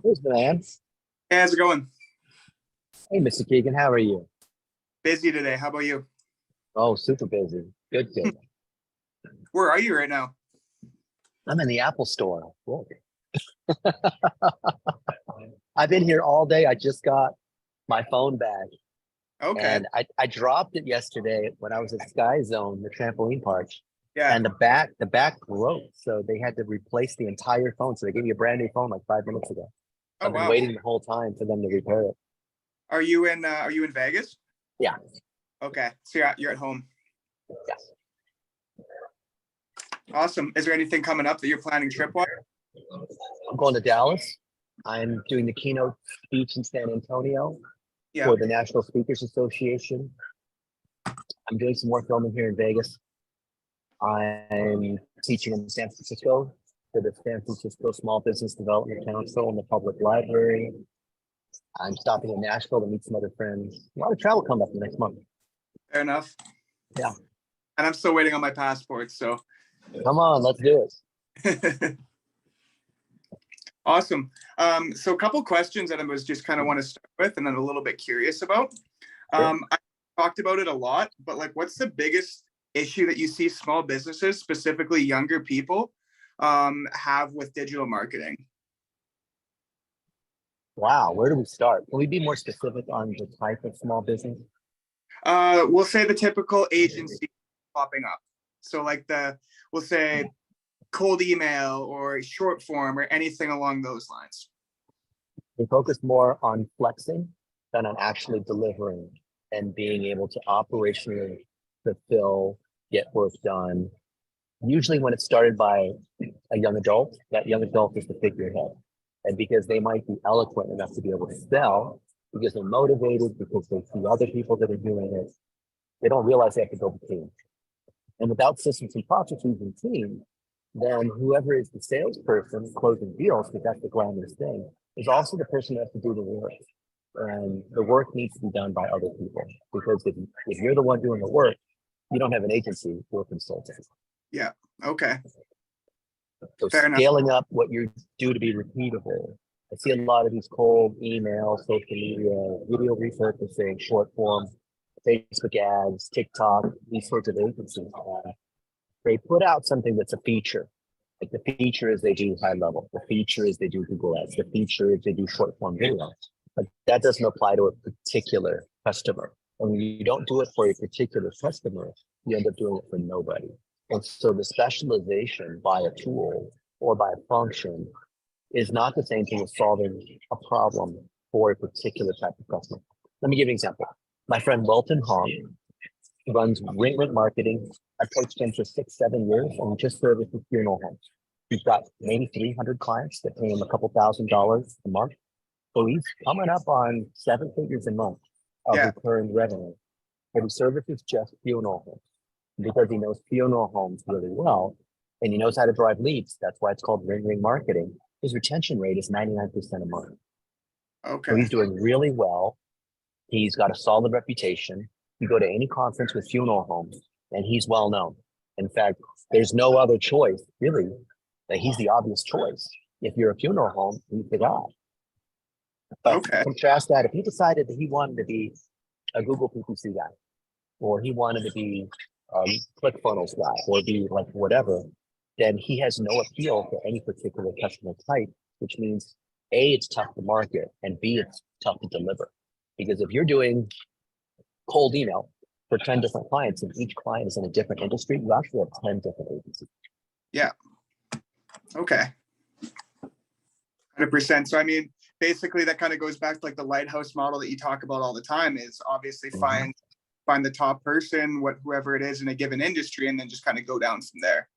Where's the man? Hey, how's it going? Hey, Mr. Keigan, how are you? Busy today. How about you? Oh, super busy. Good, good. Where are you right now? I'm in the Apple store. Look. I've been here all day. I just got my phone back Okay. and I dropped it yesterday when I was at Sky Zone, the trampoline park, Yeah. and the back broke. So they had to replace the entire phone. So they gave me a brand new phone like 5 minutes ago. Oh, I've been wow. waiting the whole time for them to repair it. Are you in Vegas? Yeah. Okay. So you're at home. Yes. Awesome. Is there anything coming up that you're planning trip-wise? I'm going to Dallas. I'm doing the keynote speech in San Antonio Yeah. for the National Speakers Association. I'm doing some more filming here in Vegas. I'm teaching in San Francisco for the San Francisco Small Business Development Council in the public library. I'm stopping in Nashville to meet some other friends. A lot of travel coming up the next month. Fair enough. Yeah. And I'm still waiting on my passport, so. Come on, let's do it. Awesome. So a couple questions that I was just kind of want to start with and then a little bit curious about. Sure. I talked about it a lot, but like what's the biggest issue that you see small businesses, specifically younger people, have with digital marketing? Wow, where do we start? Can we be more specific on the type of small business? We'll say the typical agency popping up. So like we'll say cold email or short form or anything along those lines. We focus more on flexing than on actually delivering and being able to operationally fulfill, get work done. Usually when it's started by a young adult, that young adult is the figurehead. And because they might be eloquent enough to be able to sell, because they're motivated, because they see other people that are doing it, they don't realize they have to build a team. And without systems and processes and team, then whoever is the salesperson closing deals, because that's the glamorous thing, is also the person that has to do the work. And the work needs to be done by other people. Because if you're the one doing the work, you don't have an agency or consultant. Yeah. Okay. So Fair scaling up what you do to be repeatable. I see a lot of these cold emails, social media, video repurposing, short form, Facebook ads, TikTok, these sorts of agencies. They put out something that's a feature. Like the feature is they do high level. The feature is they do Google ads. The feature is they do short form video. But that doesn't apply to a particular customer. And when you don't do it for a particular customer, you end up doing it for nobody. And so the specialization by a tool or by a function is not the same thing as solving a problem for a particular type of customer. Let me give you an example. My friend Welton Hong runs Ring Marketing. I coached him for 6-7 years and he just services funeral homes. He's got maybe 300 clients that pay him a couple $1,000s a month. So he's coming up on 7 figures a month of recurring revenue. But he services just funeral homes because he knows funeral homes really well and he knows how to drive leads. That's why it's called Ring Marketing. His retention rate is 99% a month. Okay. So he's doing really well. He's got a solid reputation. You go to any conference with funeral homes and he's well known. In fact, there's no other choice, really, that he's the obvious choice. If you're a funeral home, he's the guy. But contrast that, if he decided that he wanted to be a Google PPC guy, or he wanted to be a ClickFunnels guy, or be like whatever, then he has no appeal for any particular customer type, which means A, it's tough to market, and B, it's tough to deliver. Because if you're doing cold email for 10 different clients and each client is in a different industry, you actually have 10 different agencies. Yeah. Okay. 100%. So, I mean, basically that kind of goes back to like the lighthouse model that you talk about all the time is obviously find the top person, whoever it is in a given industry, and then just kind of go down from there.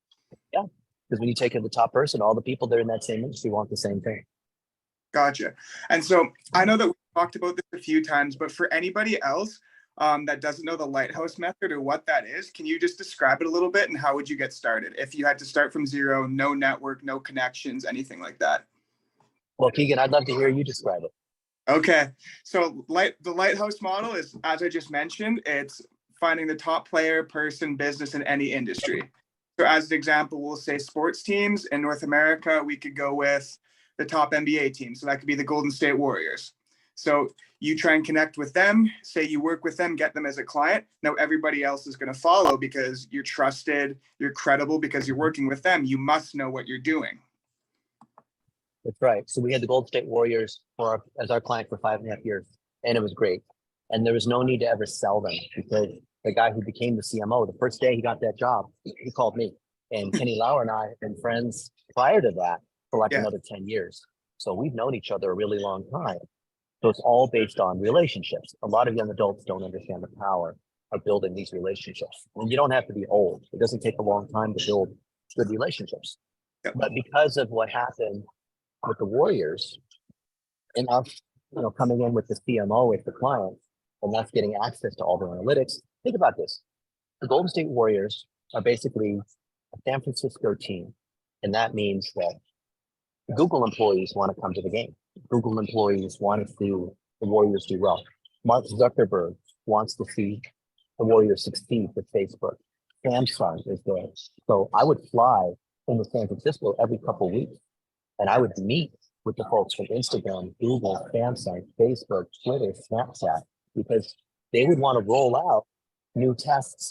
Yeah. Because when you take in the top person, all the people that are in that same industry want the same thing. Gotcha. And so I know that we talked about this a few times, but for anybody else that doesn't know the lighthouse method or what that is, can you just describe it a little bit and how would you get started? If you had to start from zero, no network, no connections, anything like that. Well, Keigan, I'd love to hear you describe it. Okay. So the lighthouse model is, as I just mentioned, it's finding the top player, person, business in any industry. So as an example, we'll say sports teams in North America, we could go with the top NBA team. So that could be the Golden State Warriors. So you try and connect with them, say you work with them, get them as a client. Now everybody else is going to follow because you're trusted, you're credible because you're working with them. You must know what you're doing. That's right. So we had the Golden State Warriors as our client for 5.5 years, and it was great. And there was no need to ever sell them because the guy who became the CMO, the first day he got that job, he called me. And Kenny Lauer and I have been friends prior to that for like another 10 years. So we've known each other a really long time. So it's all based on relationships. A lot of young adults don't understand the power of building these relationships. And you don't have to be old. It doesn't take a long time to build good relationships. But because of what happened with the Warriors and us, coming in with the CMO with the client and us getting access to all the analytics, think about this. The Golden State Warriors are basically a San Francisco team. And that means that Google employees want to come to the game. Google employees want to see the Warriors do well. Mark Zuckerberg wants to see the Warriors succeed with Facebook. Samsung is there. So I would fly into San Francisco every couple of weeks, and I would meet with the folks from Instagram, Google, Samsung, Facebook, Twitter, Snapchat, because they would want to roll out new tests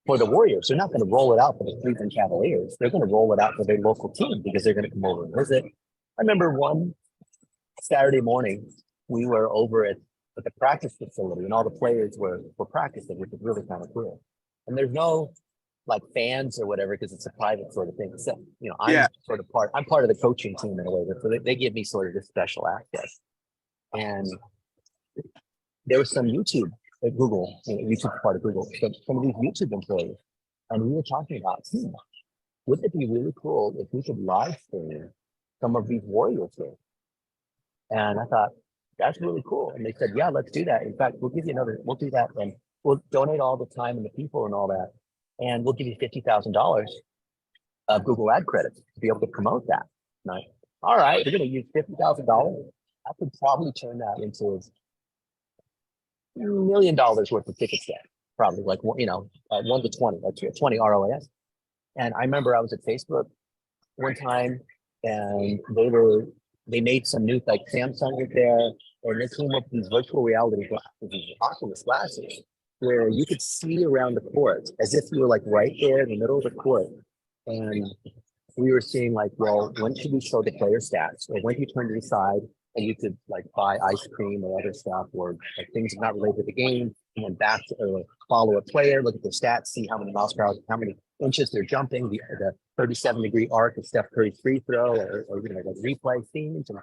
for the Warriors. They're not going to roll it out for the Cleveland Cavaliers. They're going to roll it out for their local team because they're going to come over and visit. I remember one Saturday morning, we were over at the practice facility and all the players were practicing, which is really kind of cool. And there's no like fans or whatever, because it's a private sort of thing. So, I'm I'm part of the coaching team in a way, so they give me sort of this special access. And there was some YouTube at Google, YouTube part of Google, so some of these YouTube employees, and we were talking about, wouldn't it be really cool if we could live stream some of these Warriors games? And I thought, that's really cool. And they said, yeah, let's do that. In fact, we'll do that. And we'll donate all the time and the people and all that. And we'll give you $50,000 of Google ad credits to be able to promote that. And all right, we're going to use $50,000. I could probably turn that into $1 million worth of ticket sales, probably like, 1 to 20, like 20 ROAS. And I remember I was at Facebook one time and they made some new, like Samsung was there, and they came up with these virtual reality glasses, these Oculus glasses, where you could see around the court as if you were like right there in the middle of the court. And we were seeing like, well, when should we show the player stats? Or when do you turn to the side and you could like buy ice cream or other stuff, or like things not related to the game, and then back to follow a player, look at their stats, see how many miles per hour, how many inches they're jumping, the 37-degree arc of Steph Curry's free throw, or like replay scenes. And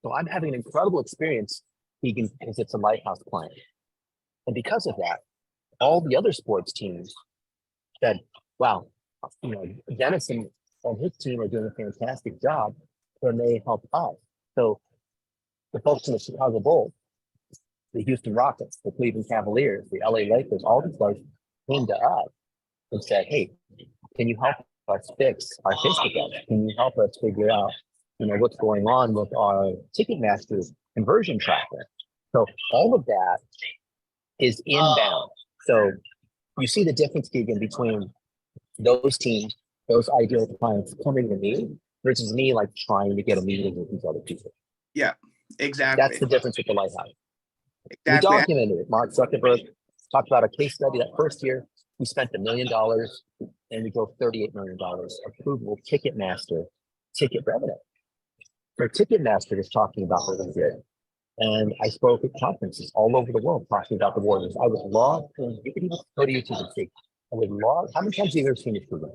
so I'm having an incredible experience, Keigan, because it's a Lighthouse client. And because of that, all the other sports teams said, wow, Dennis and his team are doing a fantastic job, and they help us. So the folks in the Chicago Bulls, the Houston Rockets, the Cleveland Cavaliers, the LA Lakers, all these guys came to us and said, hey, can you help us fix our Facebook ads? Can you help us figure out, what's going on with our Ticketmaster conversion tracker? So all of that is inbound. So you see the difference, Keigan, between those teams, those ideal clients coming to me versus me like trying to get a meeting with these other people. Yeah, exactly. That's the difference with the Lighthouse. Exactly. We documented it. Mark Zuckerberg talked about a case study that first year. We spent $1 million and we drove $38 million approval Ticketmaster ticket revenue. So Ticketmaster is talking about what we did. And I spoke at conferences all over the world talking about the Warriors. I would log in, you could even go to YouTube and see. I would log, how many times have you ever seen this program?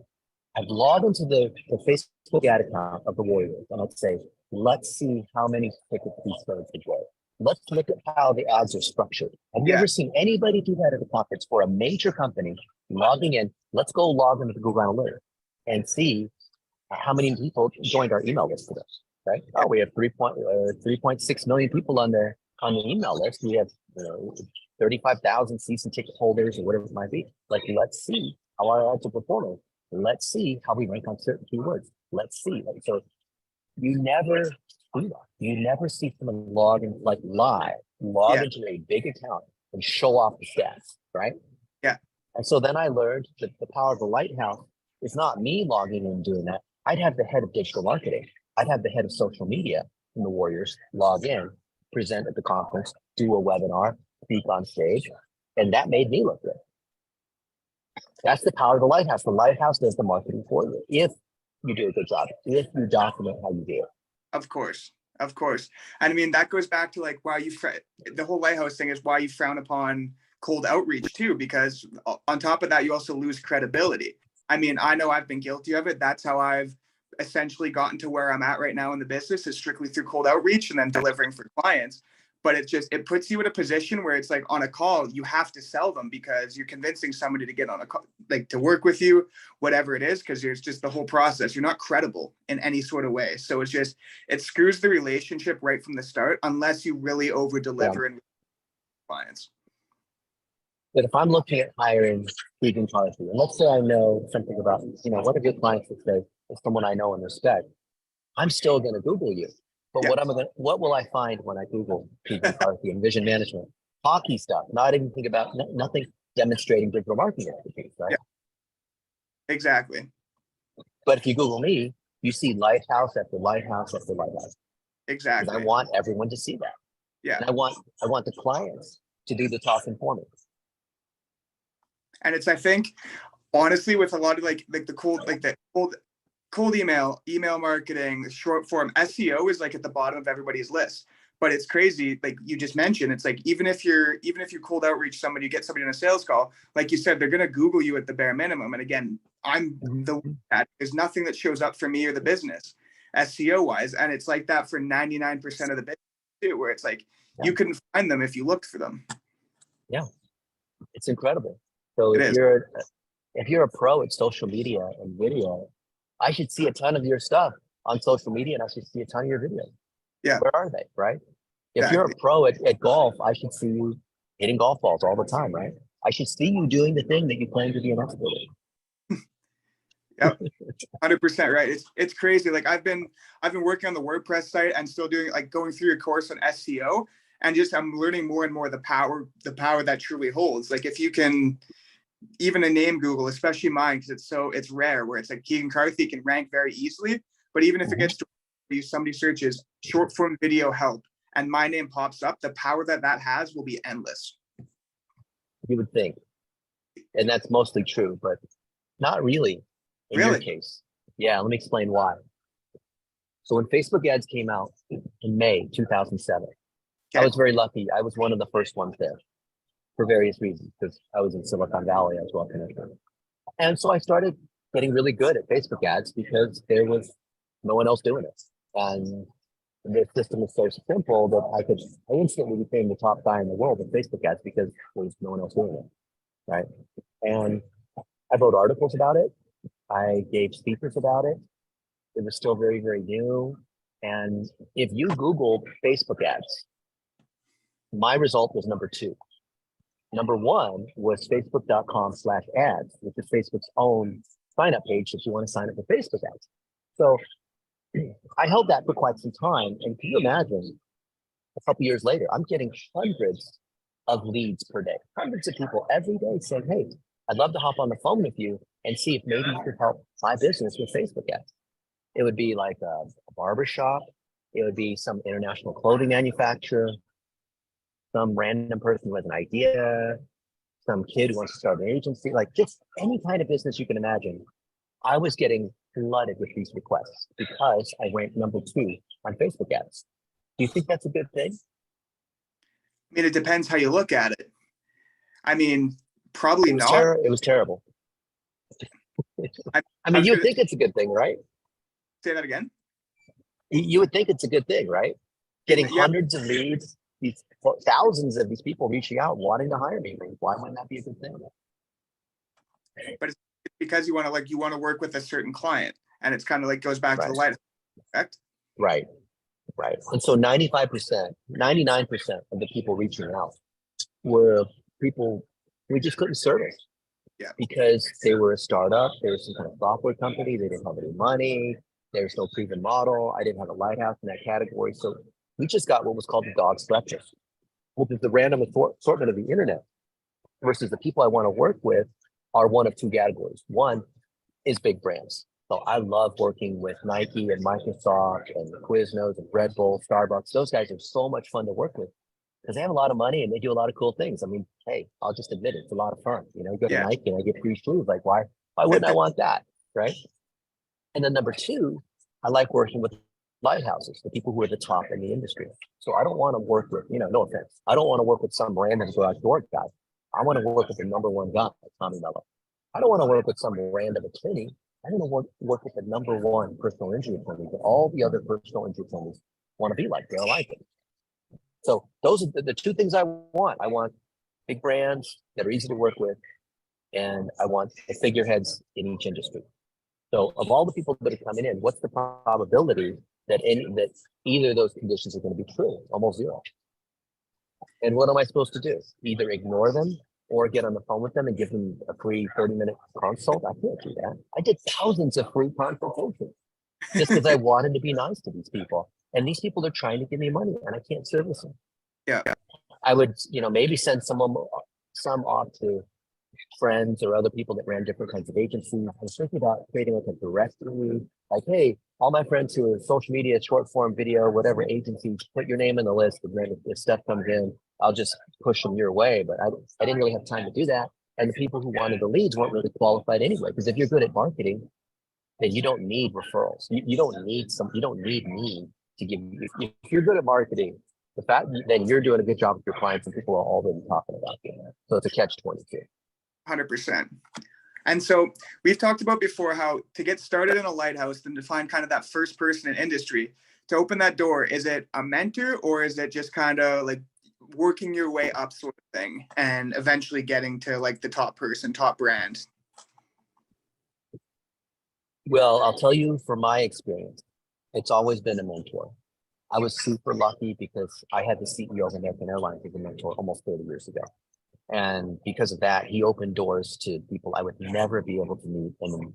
I'd log into the Facebook ad account of the Warriors and I'd say, let's see how many tickets these stars enjoy. Let's look at how the ads are structured. Have you ever seen anybody do that at a conference for a major company logging in? Let's go log into the Google Analytics and see how many people joined our email list today, right? Oh, we have 3.6 million people on the email list. We have 35,000 season ticket holders or whatever it might be. Like, let's see how our ads are performing. Let's see how we rank on certain keywords. Let's see. So you never do that. You never see someone log in, like log into a big account and show off the stats, right? Yeah. And so then I learned that the power of the Lighthouse is not me logging in and doing that. I'd have the head of digital marketing I'd have the head of social media from the Warriors log in, present at the conference, do a webinar, speak on stage, and that made me look good. That's the power of the lighthouse. The lighthouse does the marketing for you if you do a good job, if you document how you do it. Of course. Of course. And I mean, that goes back to like why the whole lighthouse thing is why you frown upon cold outreach too, because on top of that, you also lose credibility. I mean, I know I've been guilty of it. That's how I've essentially gotten to where I'm at right now in the business, is strictly through cold outreach and then delivering for clients. But it puts you in a position where it's like on a call, you have to sell them because you're convincing somebody to get on a call, like to work with you, whatever it is, because there's just the whole process. You're not credible in any sort of way. So it screws the relationship right from the start unless you really over deliver and clients. But if I'm looking at hiring Keigan Carthy, and let's say I know something about, what are good clients that say is someone I know and respect, I'm still going to Google you. But what will I find when I Google Keigan Carthy and vision management? Hockey stuff, not even think about nothing demonstrating digital marketing expertise, right? Yeah. Exactly. But if you Google me, you see lighthouse after lighthouse after lighthouse. Exactly. I want everyone to see that. Yeah. And I want the clients to do the talking for me. And it's, I think, honestly, with a lot of like the cold email marketing, short form SEO is like at the bottom of everybody's list. But it's crazy, like you just mentioned, it's like even if you cold outreach somebody, you get somebody on a sales call, like you said, they're going to Google you at the bare minimum. And again, I'm there's nothing that shows up for me or the business SEO wise. And it's like that for 99% of the business too, where it's like you couldn't find them if you looked for them. Yeah, it's incredible. So if you're a pro at social media and video, I should see a ton of your stuff on social media, and I should see a ton of your videos. Yeah. Where are they, right? If you're a pro at golf, I should see you hitting golf balls all the time, right? I should see you doing the thing that you claim to be an expert in. Yep, 100% right. It's crazy. Like I've been working on the WordPress site and still doing like going through a course on SEO, and I'm learning more and more the power that truly holds. Like if you can even a name Google, especially mine, because it's rare, where it's like Keigan Carthy can rank very easily. But even if it gets to somebody searches short form video help and my name pops up, the power that has will be endless. You would think, and that's mostly true, but not really in your case. Yeah, let me explain why. So when Facebook ads came out in May 2007, I was very lucky. I was one of the first ones there for various reasons, because I was in Silicon Valley as well. And so I started getting really good at Facebook ads because there was no one else doing it. And the system was so simple that I instantly became the top guy in the world at Facebook ads because there was no one else doing it, right? And I wrote articles about it. I gave speakers about it. It was still very, very new. And if you Googled Facebook ads, my result was number 2. Number 1 was facebook.com/ads, which is Facebook's own sign-up page if you want to sign up for Facebook ads. So I held that for quite some time. And can you imagine, a couple years later, I'm getting hundreds of leads per day, hundreds of people every day saying, hey, I'd love to hop on the phone with you and see if maybe you could help my business with Facebook ads. It would be like a barber shop. It would be some international clothing manufacturer, some random person who has an idea, some kid who wants to start an agency, like just any kind of business you can imagine. I was getting flooded with these requests because I ranked number 2 on Facebook ads. Do you think that's a good thing? I mean, it depends how you look at it. I mean, probably not. It was terrible. I mean, you would think it's a good thing, right? Say that again. You would think it's a good thing, right? Getting hundreds of leads, thousands of these people reaching out, wanting to hire me. Why wouldn't that be a good thing? But it's because you want to work with a certain client, and it's kind of like goes back to the light effect. Right. And so 95%, 99% of the people reaching out were people we just couldn't service. Yeah. Because they were a startup, they were some kind of software company, they didn't have any money, there was no proven model, I didn't have a lighthouse in that category. So we just got what was called the dog's breakfast, which is the random assortment of the internet, versus the people I want to work with are one of 2 categories. One is big brands So I love working with Nike and Microsoft and Quiznos and Red Bull, Starbucks. Those guys are so much fun to work with because they have a lot of money and they do a lot of cool things. I mean, hey, I'll just admit it, it's a lot of fun. You know, go to Yeah. Nike and I get free shoes. Like, why wouldn't I want that? Right. And then number two, I like working with lighthouses, the people who are the top in the industry. So I don't want to work with, no offense, I don't want to work with some random garage door guy. I want to work with the number one guy, like Tommy Mello. I don't want to work with some random attorney. I want to work with the number one personal injury attorney that all the other personal injury attorneys want to be like. They're like it. So those are the two things I want. I want big brands that are easy to work with, and I want the figureheads in each industry. So of all the people that are coming in, what's the probability that either of those conditions are going to be true? Almost zero. And what am I supposed to do? Either ignore them or get on the phone with them and give them a free 30-minute consult? I can't do that. I did thousands of free consultations just because I wanted to be nice to these people. And these people are trying to give me money and I can't service them. Yeah. I would, maybe send some off to friends or other people that ran different kinds of agencies. I was thinking about creating like a directory, like, hey, all my friends who are social media, short form video, whatever agencies, put your name in the list. And then if stuff comes in, I'll just push them your way. But I didn't really have time to do that. And the people who wanted the leads weren't really qualified anyway. Because if you're good at marketing, then you don't need referrals. You don't need me to give you. If you're good at marketing, the fact then you're doing a good job with your clients and people are already talking about you. So it's a catch-22. 100%. And so we've talked about before how to get started in a lighthouse and to find kind of that first person in industry to open that door. Is it a mentor or is it just kind of like working your way up sort of thing and eventually getting to like the top person, top brand? Well, I'll tell you from my experience, it's always been a mentor. I was super lucky because I had the CEO of American Airlines as a mentor almost 30 years ago. And because of that, he opened doors to people I would never be able to meet. And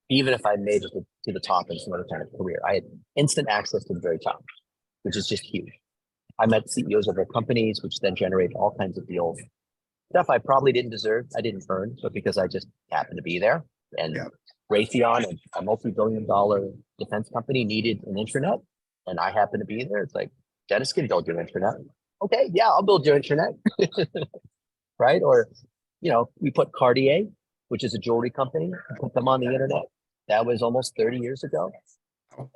even if I made it to the top in some other kind of career, I had instant access to the very top, which is just huge. I met CEOs of their companies, which then generated all kinds of deals. Stuff I probably didn't deserve, I didn't earn, but because I just happened to be there. And Raytheon, a multi-billion-dollar defense company, needed an intranet, and I happened to be there. It's like, Dennis can build your intranet. Okay, yeah, I'll build your intranet. Right? Or, we put Cartier, which is a jewelry company, put them on the internet. That was almost 30 years ago.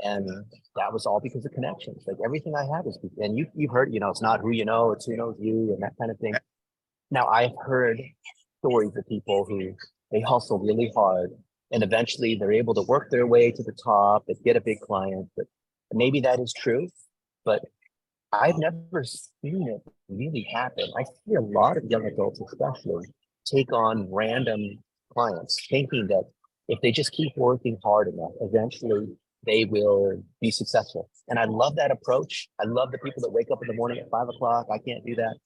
And that was all because of connections. Like everything I had is, and you've heard, it's not who you know, it's who knows you and that kind of thing. Now I've heard stories of people who they hustle really hard and eventually they're able to work their way to the top and get a big client. But maybe that is true, but I've never seen it really happen. I see a lot of young adults, especially, take on random clients, thinking that if they just keep working hard enough, eventually they will be successful. And I love that approach. I love the people that wake up in the morning at 5 o'clock. I can't do that.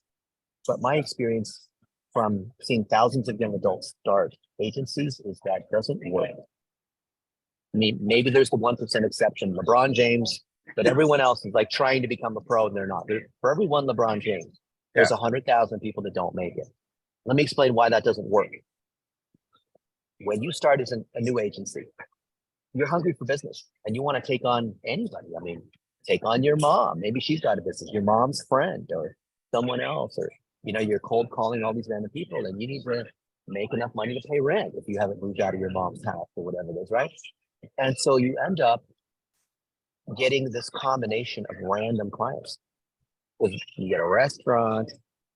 But my experience from seeing thousands of young adults start agencies is that doesn't work. I mean, maybe there's the 1% exception, LeBron James, but everyone else is like trying to become a pro and they're not. For every one LeBron James, there's 100,000 people that don't make it. Let me explain why that doesn't work. When you start as a new agency, you're hungry for business and you want to take on anybody. I mean, take on your mom. Maybe she's got a business, your mom's friend or someone else, or, you're cold calling all these random people and you need to make enough money to pay rent if you haven't moved out of your mom's house or whatever it is, right? And so you end up getting this combination of random clients. You get a restaurant,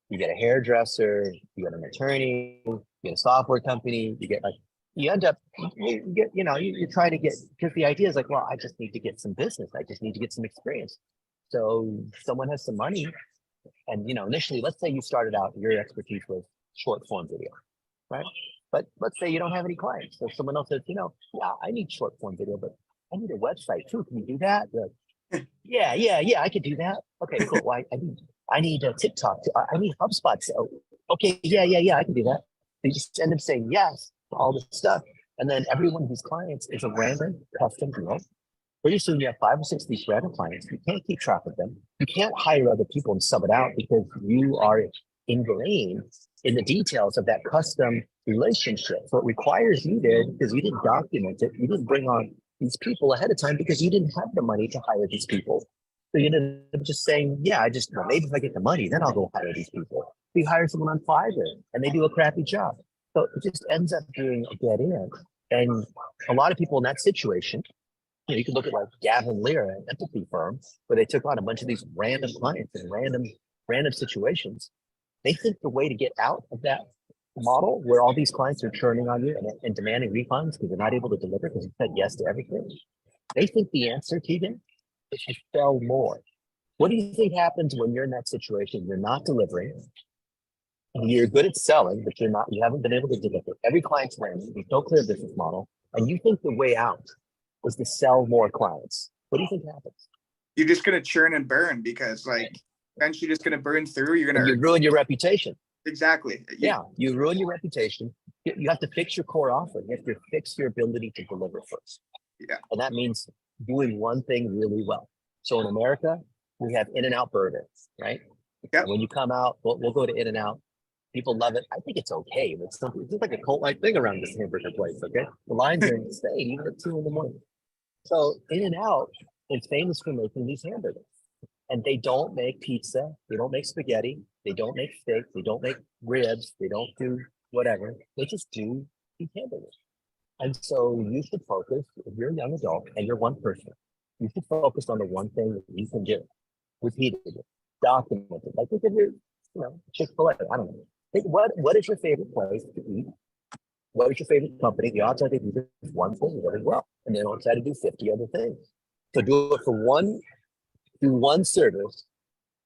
you get a hairdresser, you get an attorney, you get a software company, you end up, you're trying to get, because the idea is like, well, I just need to get some business. I just need to get some experience. So someone has some money and, initially, let's say you started out, your expertise was short form video, right? But let's say you don't have any clients. So someone else says, yeah, I need short form video, but I need a website too. Can you do that? Yeah, I could do that. Okay, cool. Well, I need a TikTok. I need HubSpot. So, okay, yeah, I can do that. They just end up saying yes to all this stuff. And then every one of these clients is a random custom deal. Pretty soon you have 5 or 6 of these random clients. You can't keep track of them. You can't hire other people and sub it out because you are ingrained in the details of that custom relationship. So it requires you because you didn't document it. You didn't bring on these people ahead of time because you didn't have the money to hire these people. So you ended up just saying, yeah, well, maybe if I get the money, then I'll go hire these people. You hire someone on Fiverr and they do a crappy job. So it just ends up being a dead end. And a lot of people in that situation, you can look at like Gavin Lear, an empathy firm, where they took on a bunch of these random clients in random situations. They think the way to get out of that model where all these clients are churning on you and demanding refunds because they're not able to deliver because you said yes to everything. They think the answer, Keigan, is to sell more. What do you think happens when you're in that situation? You're not delivering. You're good at selling, but you haven't been able to deliver. Every client's random. There's no clear business model. And you think the way out is to sell more clients. What do you think happens? You're just going to churn and burn because like eventually just going to burn through. You're going to ruin your reputation. Exactly. You ruin your reputation. You have to fix your core offer. You have to fix your ability to deliver first. Yeah. And that means doing one thing really well. So in America, we have In-N-Out Burger, right? Yeah. When you come out, we'll go to In-N-Out. People love it. I think it's okay, but it's like a cult-like thing around this hamburger place, okay? The lines are insane, even at 2 a.m. So In-N-Out is famous for making these hamburgers. And they don't make pizza, they don't make spaghetti, they don't make steak, they don't make ribs, they don't do whatever. They just do these hamburgers. And so you should focus, if you're a young adult and you're one person, you should focus on the one thing that you can do repeatedly, document it. Like think of your, Chick-fil-A, I don't know. Think what is your favorite place to eat? What is your favorite company? The odds are they do this one thing very well, and they don't try to do 50 other things. So do it for do one service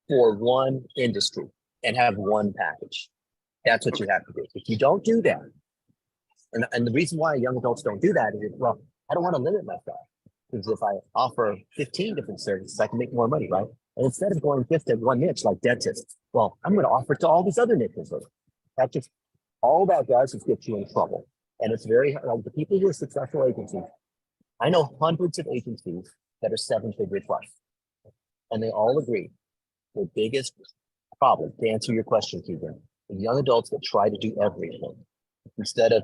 for one industry and have one package. That's what you have to do. If you don't do that, and the reason why young adults don't do that is, well, I don't want to limit myself. Because if I offer 15 different services, I can make more money, right? And instead of going just at one niche like dentists, well, I'm going to offer it to all these other niches. That just, all that does is get you in trouble. And it's very, like the people who are successful agencies, I know hundreds of agencies that are 7-figure plus. And they all agree the biggest problem, to answer your question, Keigan, is young adults that try to do everything instead of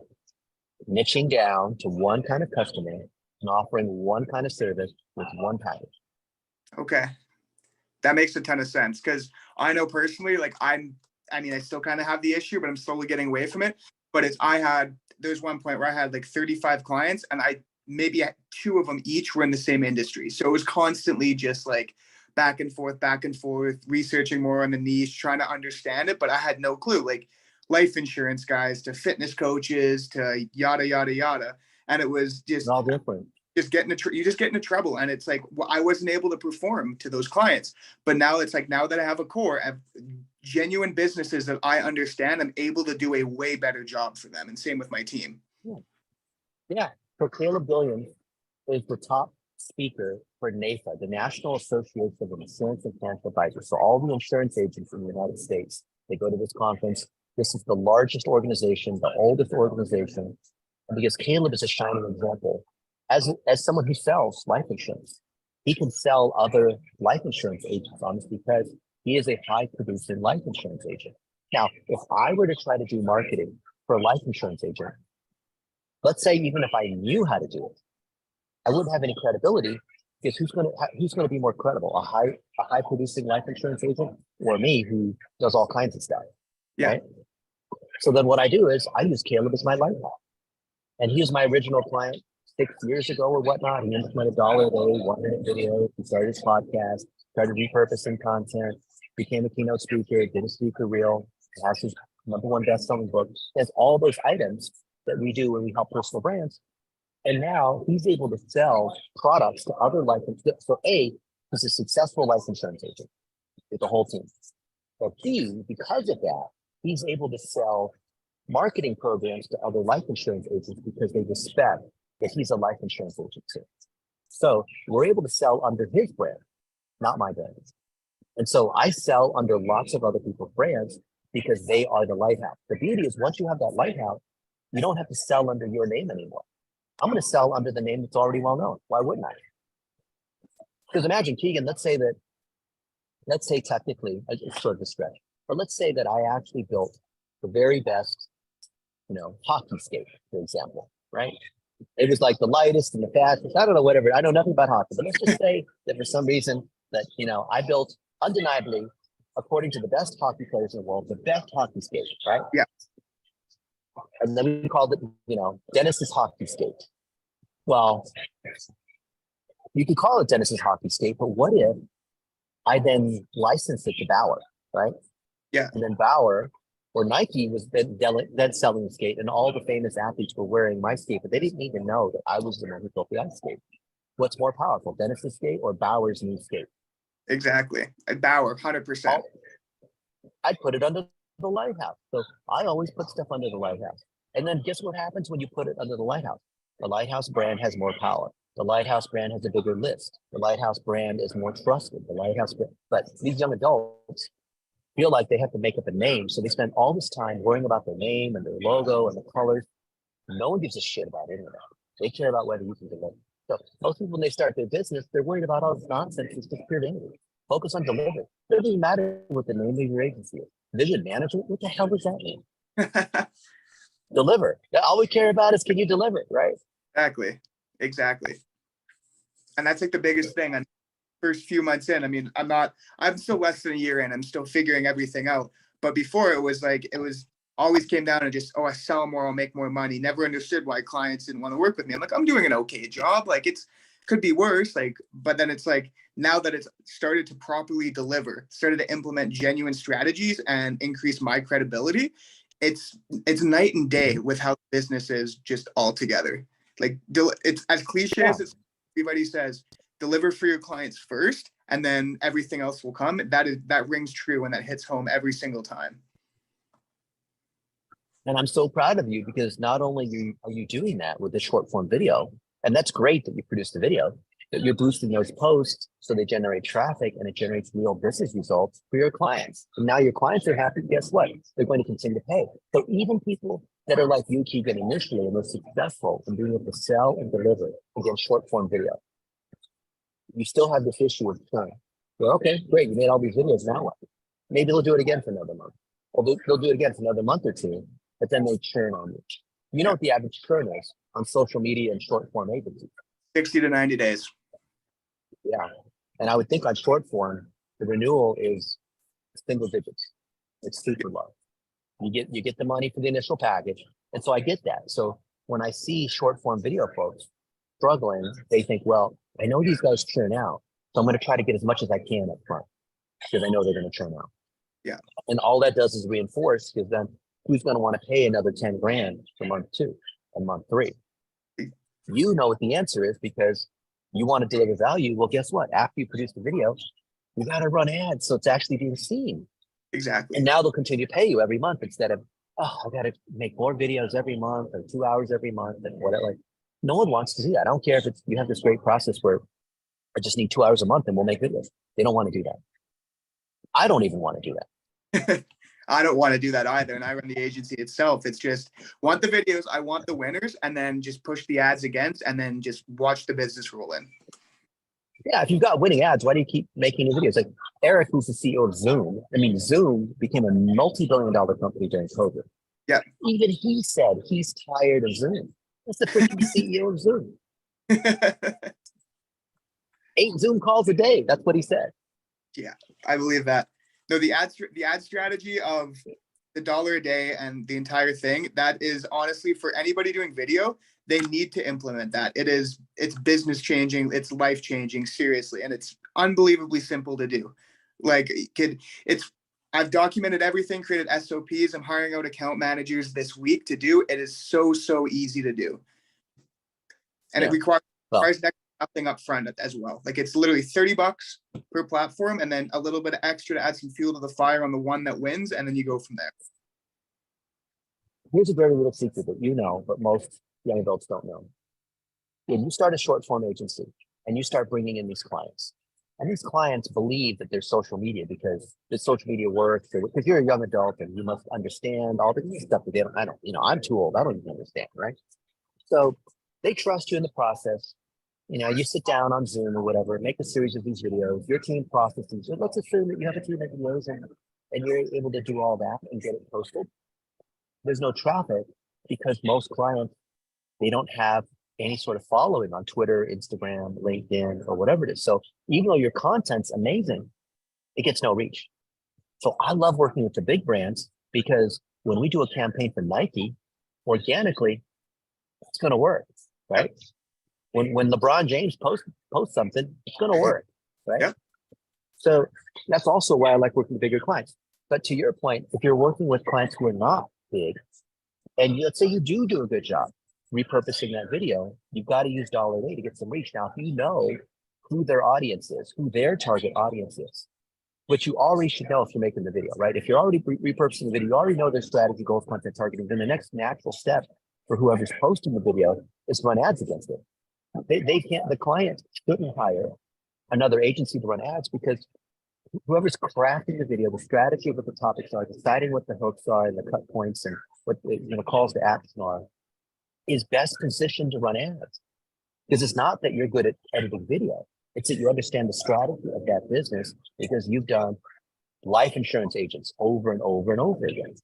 niching down to one kind of customer and offering one kind of service with one package. Okay. That makes a ton of sense because I know personally, like I still kind of have the issue, but I'm slowly getting away from it. But there's one point where I had like 35 clients and maybe 2 of them each were in the same industry. So it was constantly just like back and forth, researching more on the niche, trying to understand it. But I had no clue, like life insurance guys to fitness coaches to yada, yada, yada. And it was just all different. You just get into trouble. And it's like, well, I wasn't able to perform to those clients. But now it's like, now that I have a core of genuine businesses that I understand, I'm able to do a way better job for them. And same with my team. Yeah. So Caleb Williams is the top speaker for NAFA, the National Association of Insurance and Financial Advisors. So all the insurance agents in the United States, they go to this conference. This is the largest organization, the oldest organization. And because Caleb is a shining example, as someone who sells life insurance, he can sell other life insurance agents on this because he is a high producing life insurance agent. Now, if I were to try to do marketing for a life insurance agent, let's say even if I knew how to do it, I wouldn't have any credibility because who's going to be more credible, a high producing life insurance agent or me who does all kinds of stuff? Yeah. Right? So then what I do is I use Caleb as my lighthouse, and he was my original client 6 years ago or whatnot. He implemented $1 a day, 1-minute videos. He started his podcast, started repurposing content, became a keynote speaker, did a speaker reel, has his #1 best-selling book. Has all those items that we do when we help personal brands. And now he's able to sell products to other life insurance. So A, he's a successful life insurance agent with the whole team. But B, because of that, he's able to sell marketing programs to other life insurance agents because they respect that he's a life insurance agent too. So we're able to sell under his brand, not my brand. And so I sell under lots of other people's brands because they are the lighthouse. The beauty is once you have that lighthouse, you don't have to sell under your name anymore. I'm going to sell under the name that's already well known. Why wouldn't I? Because imagine, Keigan, let's say technically, it's sort of a stretch, but let's say that I actually built the very best, hockey skate, for example, right? It was like the lightest and the fastest. I don't know, whatever. I know nothing about hockey, but let's just say that for some reason that, I built undeniably, according to the best hockey players in the world, the best hockey skate, right? Yeah. And then we called it, Dennis's hockey skate. Well, you could call it Dennis's hockey skate, but what if I then licensed it to Bauer, right? Yeah. And then Bauer or Nike was then selling the skate, and all the famous athletes were wearing my skate, but they didn't even know that I was the one who built the ice skate. What's more powerful, Dennis's skate or Bauer's new skate? Exactly. Bauer, 100%. I'd put it under the lighthouse. So I always put stuff under the lighthouse. And then guess what happens when you put it under the lighthouse? The lighthouse brand has more power. The lighthouse brand has a bigger list. The lighthouse brand is more trusted. But these young adults feel like they have to make up a name. So they spend all this time worrying about their name and their logo and the colors. No one gives a shit about any of that. They care about whether you can deliver. So most people, when they start their business, they're worried about all this nonsense that's disappeared anyway. Focus on delivery. It doesn't even matter what the name of your agency is. Vision management, what the hell does that mean? Deliver. All we care about is, can you deliver it, right? Exactly. And that's like the biggest thing. And first few months in, I mean, I'm still less than a year in. I'm still figuring everything out. But before it was always came down to just, I sell more, I'll make more money. Never understood why clients didn't want to work with me. I'm like, I'm doing an okay job. Like could be worse. But then it's like, now that it's started to properly deliver, started to implement genuine strategies and increase my credibility, it's night and day with how business is just all together. Like it's as cliche as everybody says, deliver for your clients first, and then everything else will come. That rings true and that hits home every single time. And I'm so proud of you, because not only are you doing that with the short form video, and that's great that you produced the video, that you're boosting those posts so they generate traffic and it generates real business results for your clients. And now your clients are happy. Guess what? They're going to continue to pay. So even people that are like you, Keigan, initially and were successful in being able to sell and deliver against short form video, you still have this issue with churn. Well, okay, great. You made all these videos. Now what? Maybe they'll do it again for another month. Or they'll do it again for another month or two, but then they churn on you. You know what the average churn is on social media and short form agencies? 60 to 90 days. Yeah. And I would think on short form, the renewal is single digits. It's super low. You get the money for the initial package. And so I get that. So when I see short form video folks struggling, they think, well, I know these guys churn out, so I'm going to try to get as much as I can up front, because I know they're going to churn out. Yeah. And all that does is reinforce, because then who's going to want to pay another 10 grand for month 2 and month 3? You know what the answer is, because you want to deliver value. Well, guess what? After you produce the video, you got to run ads so it's actually being seen. Exactly. And now they'll continue to pay you every month, instead of, I got to make more videos every month or 2 hours every month and whatever. Like, no one wants to do that. I don't care if you have this great process where I just need 2 hours a month and we'll make videos. They don't want to do that. I don't even want to do that. I don't want to do that either. And I run the agency itself. It's just want the videos, I want the winners, and then just push the ads against, and then just watch the business roll in. Yeah, if you've got winning ads, why do you keep making new videos? Like Eric, who's the CEO of Zoom. I mean, Zoom became a multi-billion-dollar company during COVID. Yeah. Even he said he's tired of Zoom. That's the freaking CEO of Zoom. 8 Zoom calls a day. That's what he said. Yeah, I believe that. No, the ad strategy of the $1 a day and the entire thing, that is honestly, for anybody doing video, they need to implement that. It's business changing, it's life changing, seriously, and it's unbelievably simple to do. Like, I've documented everything, created SOPs. I'm hiring out account managers this week to do. It is so easy to do, and it requires nothing up front as well. Like, it's literally $30 per platform, and then a little bit of extra to add some fuel to the fire on the one that wins, and then you go from there. Here's a very little secret that you know, but most young adults don't know. When you start a short form agency and you start bringing in these clients, and these clients believe that there's social media because the social media works, because you're a young adult and you must understand all the stuff that they don't, I'm too old. I don't even understand, right? So they trust you in the process. You sit down on Zoom or whatever, make a series of these videos, your team processes. Let's assume that you have a team of videos and you're able to do all that and get it posted. There's no traffic because most clients, they don't have any sort of following on Twitter, Instagram, LinkedIn, or whatever it is. So even though your content's amazing, it gets no reach. So I love working with the big brands because when we do a campaign for Nike, organically, it's going to work, right? When LeBron James posts something, it's going to work, right? Yep. So that's also why I like working with bigger clients. But to your point, if you're working with clients who are not big, and let's say you do a good job repurposing that video, you've got to use $1 to get some reach. Now, if you know who their audience is, who their target audience is, which you already should know if you're making the video, right? If you're already repurposing the video, you already know their strategy, goals, content targeting, then the next natural step for whoever's posting the video is to run ads against it. They can't, the client shouldn't hire another agency to run ads because whoever's crafting the video, the strategy of what the topics are, deciding what the hooks are and the cut points and what the calls to action are, is best positioned to run ads. Because it's not that you're good at editing video. It's that you understand the strategy of that business because you've done life insurance agents over and over and over again.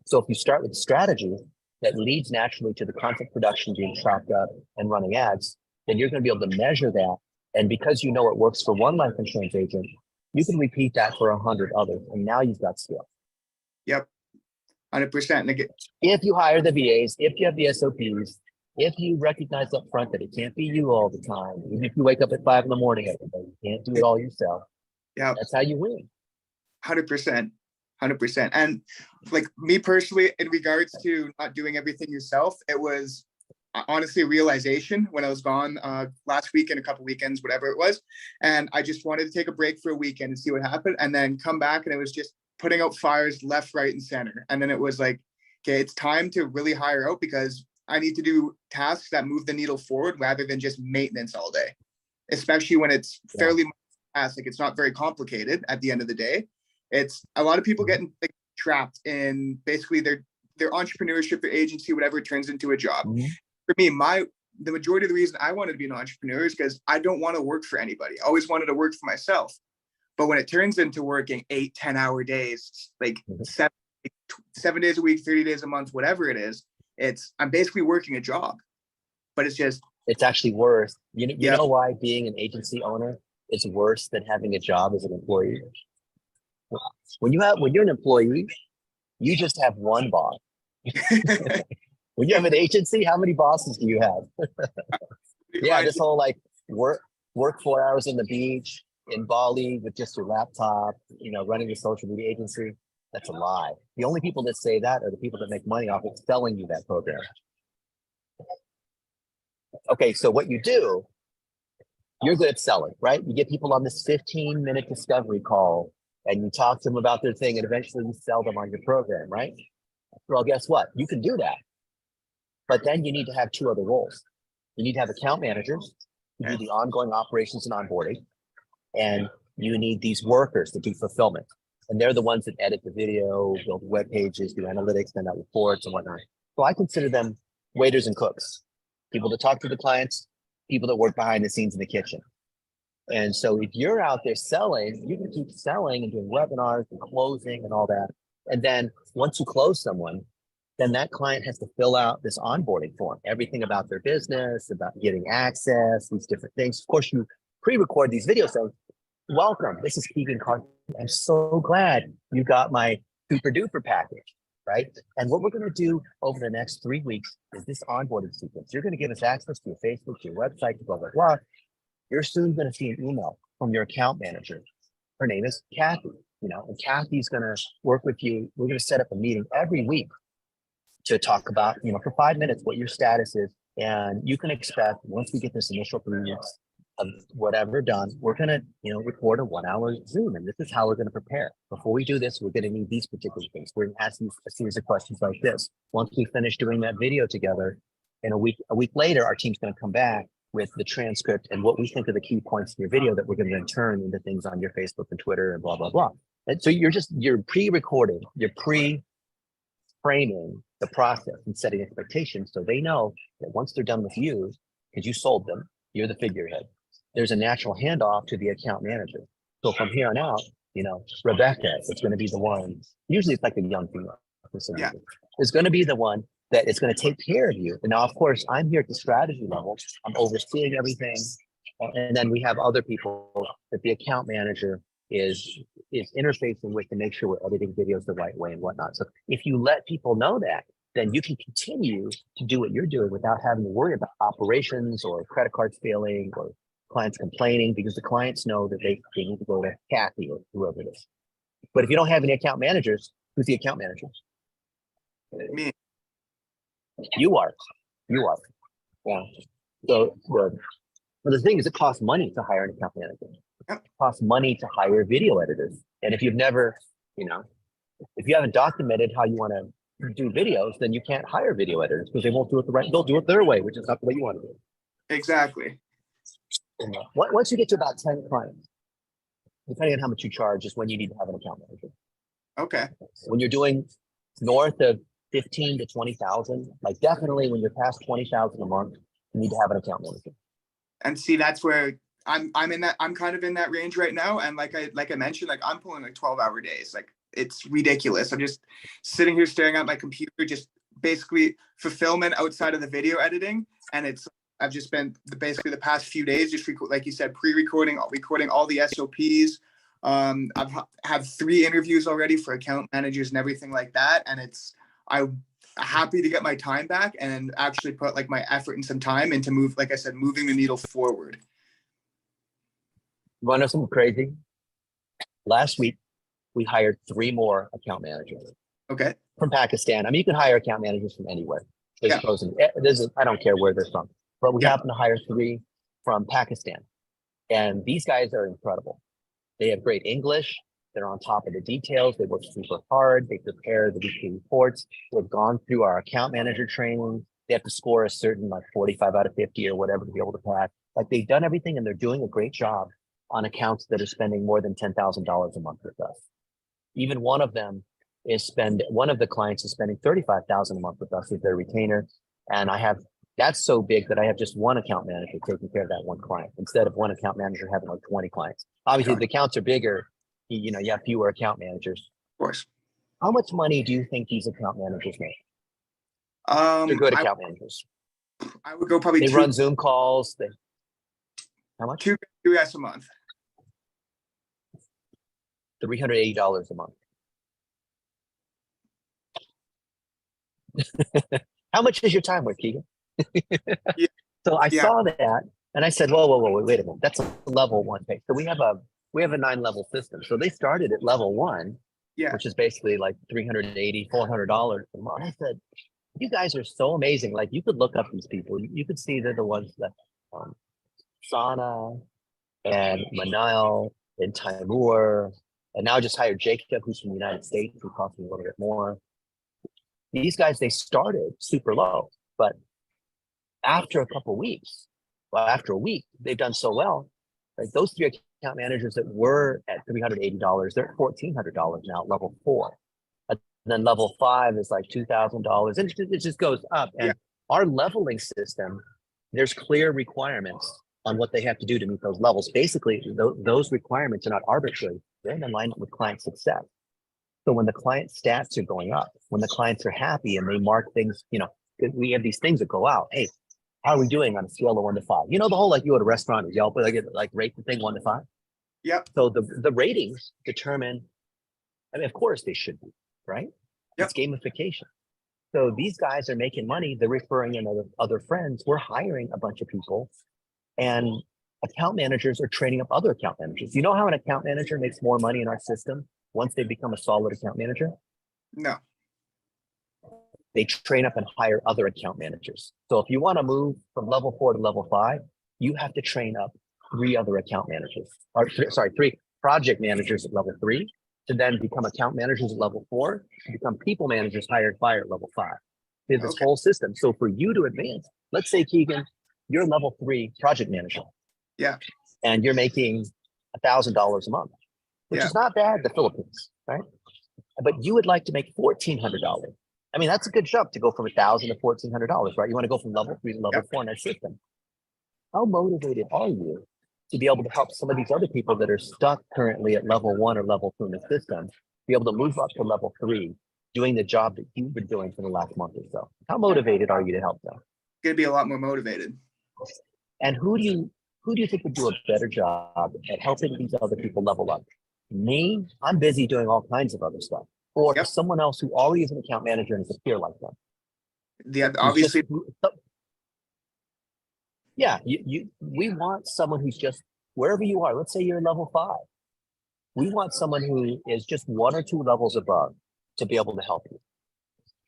So if you start with strategy that leads naturally to the content production being chopped up and running ads, then you're going to be able to measure that. And because you know it works for one life insurance agent, you can repeat that for 100 others. And now you've got scale. Yep. 100%. And again, If you hire the VAs, if you have the SOPs, if you recognize up front that it can't be you all the time, even if you wake up at 5 in the morning, everybody, you can't do it all yourself. yeah, That's how you win. 100%. 100%. And like me personally, in regards to not doing everything yourself, it was honestly a realization when I was gone last weekend, a couple weekends, whatever it was. And I just wanted to take a break for a weekend and see what happened and then come back. And it was just putting out fires left, right, and center. And then it was like, okay, it's time to really hire out because I need to do tasks that move the needle forward rather than just maintenance all day, especially when it's fairly task. Like it's not very complicated at the end of the day. It's a lot of people getting like, trapped in basically their entrepreneurship, their agency, whatever it turns into a job. Mm-hmm. For me, the majority of the reason I wanted to be an entrepreneur is because I don't want to work for anybody. I always wanted to work for myself. But when it turns into working 8-10 hour days, like 7 days a week, 30 days a month, whatever it is, I'm basically working a job. But it's actually worse. You know why being an agency owner is worse than having a job as an employee? When you're an employee, you just have one boss. When you have an agency, how many bosses do you have? Yeah, this whole like work 4 hours on the beach in Bali with just your laptop, running a social media agency. That's a lie. The only people that say that are the people that make money off of selling you that program. Okay, so what you do, you're good at selling, right? You get people on this 15-minute discovery call and you talk to them about their thing and eventually you sell them on your program, right? Well, guess what? You can do that. But then you need to have 2 other roles. You need to have account managers who do the ongoing operations and onboarding. And you need these workers to do fulfillment. And they're the ones that edit the video, build web pages, do analytics, send out reports and whatnot. So I consider them waiters and cooks, people that talk to the clients, people that work behind the scenes in the kitchen. And so if you're out there selling, you can keep selling and doing webinars and closing and all that. And then once you close someone, then that client has to fill out this onboarding form, everything about their business, about getting access, these different things. Of course, you pre-record these videos saying, welcome, this is Keigan, Carthy. I'm so glad you got my super duper package, right? And what we're going to do over the next 3 weeks is this onboarding sequence. You're going to give us access to your Facebook, to your website, blah, blah, blah. You're soon going to see an email from your account manager. Her name is Carthy, and Carthy's going to work with you. We're going to set up a meeting every week to talk about, for 5 minutes, what your status is. And you can expect once we get this initial 3 weeks of whatever done, we're going to, record a 1-hour Zoom. And this is how we're going to prepare. Before we do this, we're going to need these particular things. We're going to ask you a series of questions like this. Once we finish doing that video together, in a week later, our team's going to come back with the transcript and what we think are the key points in your video that we're going to then turn into things on your Facebook and Twitter and blah, blah, blah. And so you're pre-recording, you're pre-framing the process and setting expectations so they know that once they're done with you, because you sold them, you're the figurehead. There's a natural handoff to the account manager. So from here on out, Rebecca is going to be the one, usually it's like a young female, is going to be the one that it's going to take care of you. And now, of course, I'm here at the strategy level. I'm overseeing everything. And then we have other people that the account manager is interfacing with to make sure we're editing videos the right way and whatnot. So if you let people know that, then you can continue to do what you're doing without having to worry about operations or credit cards failing or clients complaining, because the clients know that they need to go to Kathy or whoever it is. But if you don't have any account managers, who's the account manager? Me. You are. Yeah. So the thing is, it costs money to hire an account manager. Yep. It costs money to hire video editors. And if you've never, if you haven't documented how you want to do videos, then you can't hire video editors because they won't do it the right. They'll do it their way, which is not the way you want to do it. Exactly. Once you get to about 10 clients, depending on how much you charge, is when you need to have an account manager. Okay. When you're doing north of 15 to 20,000, like definitely when you're past 20,000 a month, you need to have an account manager. And see, that's where I'm kind of in that range right now. And like I mentioned, like I'm pulling like 12-hour days. Like it's ridiculous. I'm just sitting here staring at my computer, just basically fulfillment outside of the video editing. And I've just spent basically the past few days, just like you said, recording all the SOPs. I've have 3 interviews already for account managers and everything like that. And I'm happy to get my time back and actually put like my effort and some time into moving the needle forward. You want to know something crazy? Last week, we hired 3 more account managers. Okay. From Pakistan. I mean, you can hire account managers from anywhere. Yeah. I don't care where they're from, but we happen to hire 3 from Pakistan. And these guys are incredible. They have great English. They're on top of the details. They work super hard. They prepare the weekly reports. They've gone through our account manager training. They have to score a certain 45 out of 50 or whatever to be able to pass. Like they've done everything and they're doing a great job on accounts that are spending more than $10,000 a month with us. Even one of the clients is spending $35,000 a month with us as their retainer. And that's so big that I have just one account manager taking care of that one client instead of one account manager having like 20 clients. Obviously, the accounts are bigger. You have fewer account managers. Of course. How much money do you think these account managers make? They're good account managers. I would go probably They run Zoom calls. How much? $2 a month. $380 a month. How much is your time worth, Keigan? Yeah. So I saw that and I said, whoa, wait a minute. That's a level 1 pay. So we have a 9-level system. So they started at level 1, which is basically like $380, $400 a month. I said, you guys are so amazing. Like you could look up these people. You could see they're the ones that Sana and Manal and Timur, and now just hired Jacob, who's from the United States, who costs me a little bit more. These guys, they started super low, but after a week, they've done so well. Right? Those 3 account managers that were at $380, they're at $1,400 now, level 4. And then level 5 is like $2,000, and it just goes up. And our leveling system, there's clear requirements on what they have to do to meet those levels. Basically, those requirements are not arbitrary. They're in alignment with client success. So when the client stats are going up, when the clients are happy and they mark things, we have these things that go out. Hey, how are we doing on a scale of 1 to 5? The whole like you at a restaurant or Yelp, like rate the thing 1 to 5. Yep. So the ratings determine. I mean, of course they should be, right? Yep. It's gamification. So these guys are making money. They're referring in other friends. We're hiring a bunch of people, and account managers are training up other account managers. You know how an account manager makes more money in our system once they become a solid account manager? No. They train up and hire other account managers. So if you want to move from level 4 to level 5, you have to train up 3 other account managers, 3 project managers at level 3 to then become account managers at level 4, to become people managers hired by at level 5. There's this whole system. So for you to advance, let's say, Keigan, you're a level 3 project manager. Yeah. And you're making $1,000 a month, which is not bad in the Philippines, right? But you would like to make $1,400. I mean, that's a good jump to go from $1,000 to $1,400, right? You want to go from level 3 to level 4 in that system. How motivated are you to be able to help some of these other people that are stuck currently at level 1 or level 2 in the system, be able to move up to level 3 doing the job that you've been doing for the last month or so? How motivated are you to help them? Gonna be a lot more motivated. And who do you think would do a better job at helping these other people level up? Me, I'm busy doing all kinds of other stuff. Or Yep. someone else who already is an account manager and is a peer like them. Obviously, yeah, we want someone who's just wherever you are. Let's say you're level 5. We want someone who is just 1 or 2 levels above to be able to help you.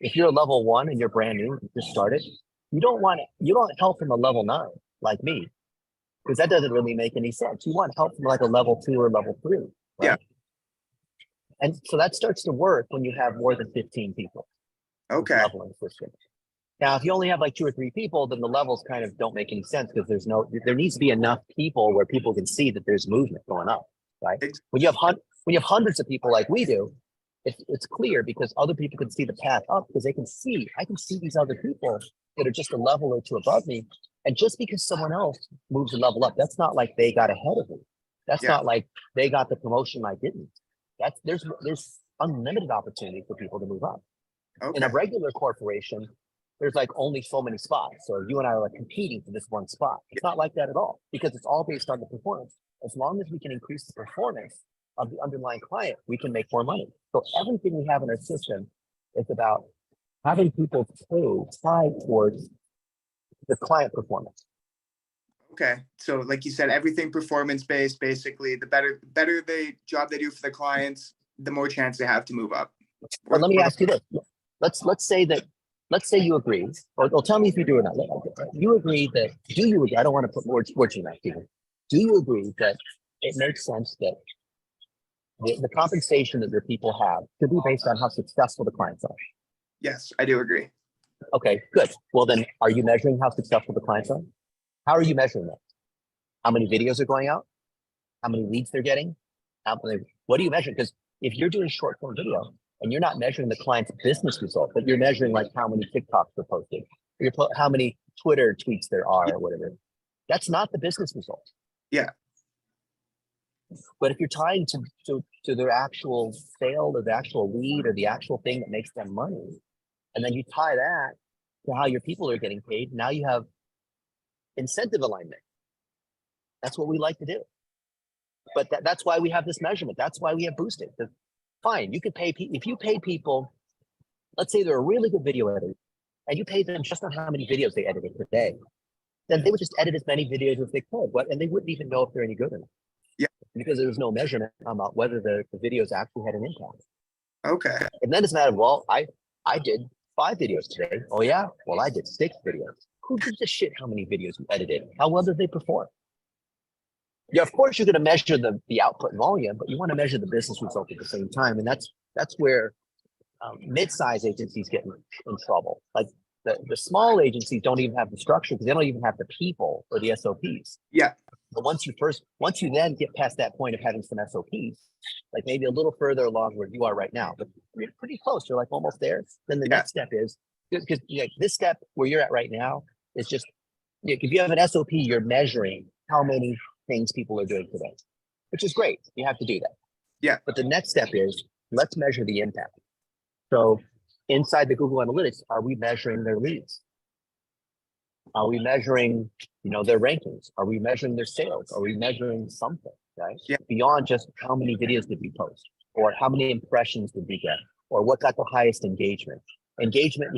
If you're a level 1 and you're brand new, you just started, you don't help from a level 9 like me, because that doesn't really make any sense. You want help from like a level 2 or level 3, right? Yeah. And so that starts to work when you have more than 15 people. okay. Leveling system. Now, if you only have like 2 or 3 people, then the levels kind of don't make any sense, because there needs to be enough people where people can see that there's movement going up, right? When you have hundreds of people like we do, it's clear because other people can see the path up, because I can see these other people that are just a level or 2 above me. And just because someone else moves a level up, that's not like they got ahead of me. That's not like they got the promotion I didn't. There's unlimited opportunity for people to move up. Okay. In a regular corporation, there's like only so many spots. So you and I are like competing for this one spot. It's not like that at all, because it's all based on the performance. As long as we can increase the performance of the underlying client, we can make more money. So everything we have in our system is about having people tied towards the client performance. Okay. So like you said, everything performance based, basically the better the job they do for the clients, the more chance they have to move up. But let me ask you this. Let's say you agree, or tell me if you do or not. You agree that, do you agree? I don't want to put words in your mouth, Keigan. Do you agree that it makes sense that the compensation that your people have should be based on how successful the clients are? Yes, I do agree. Okay, good. Well, then are you measuring how successful the clients are? How are you measuring that? How many videos are going out? How many leads they're getting? What do you measure? Because if you're doing short form video and you're not measuring the client's business result, but you're measuring like how many TikToks are posted, or how many Twitter tweets there are, or whatever, that's not the business result. Yeah. But if you're tying to their actual sale or the actual lead or the actual thing that makes them money, and then you tie that to how your people are getting paid, now you have incentive alignment. That's what we like to do. But that's why we have this measurement. That's why we have boosting. Fine, you could pay if you pay people, let's say they're a really good video editor, and you pay them just on how many videos they edited per day, then they would just edit as many videos as they could, and they wouldn't even know if they're any good or not. Yeah. Because there was no measurement about whether the videos actually had an impact. Okay. And then it's a matter of, well, I did 5 videos today. Oh yeah? Well, I did 6 videos. Who gives a shit how many videos you edited? How well did they perform? Yeah, of course you're going to measure the output volume, but you want to measure the business result at the same time. And that's where mid-size agencies get in trouble. Like the small agencies don't even have the structure, because they don't even have the people or the SOPs. Yeah. But once you then get past that point of having some SOPs, like maybe a little further along where you are right now, but you're pretty close, you're like almost there. Then the next step is, because this step where you're at right now is just, if you have an SOP, you're measuring how many things people are doing today, which is great. You have to do that. Yeah. But the next step is, let's measure the impact. So inside the Google Analytics, are we measuring their leads? Are we measuring, their rankings? Are we measuring their sales? Are we measuring something, right? Yeah. Beyond just how many videos did we post, or how many impressions did we get, or what got the highest engagement? Engagement,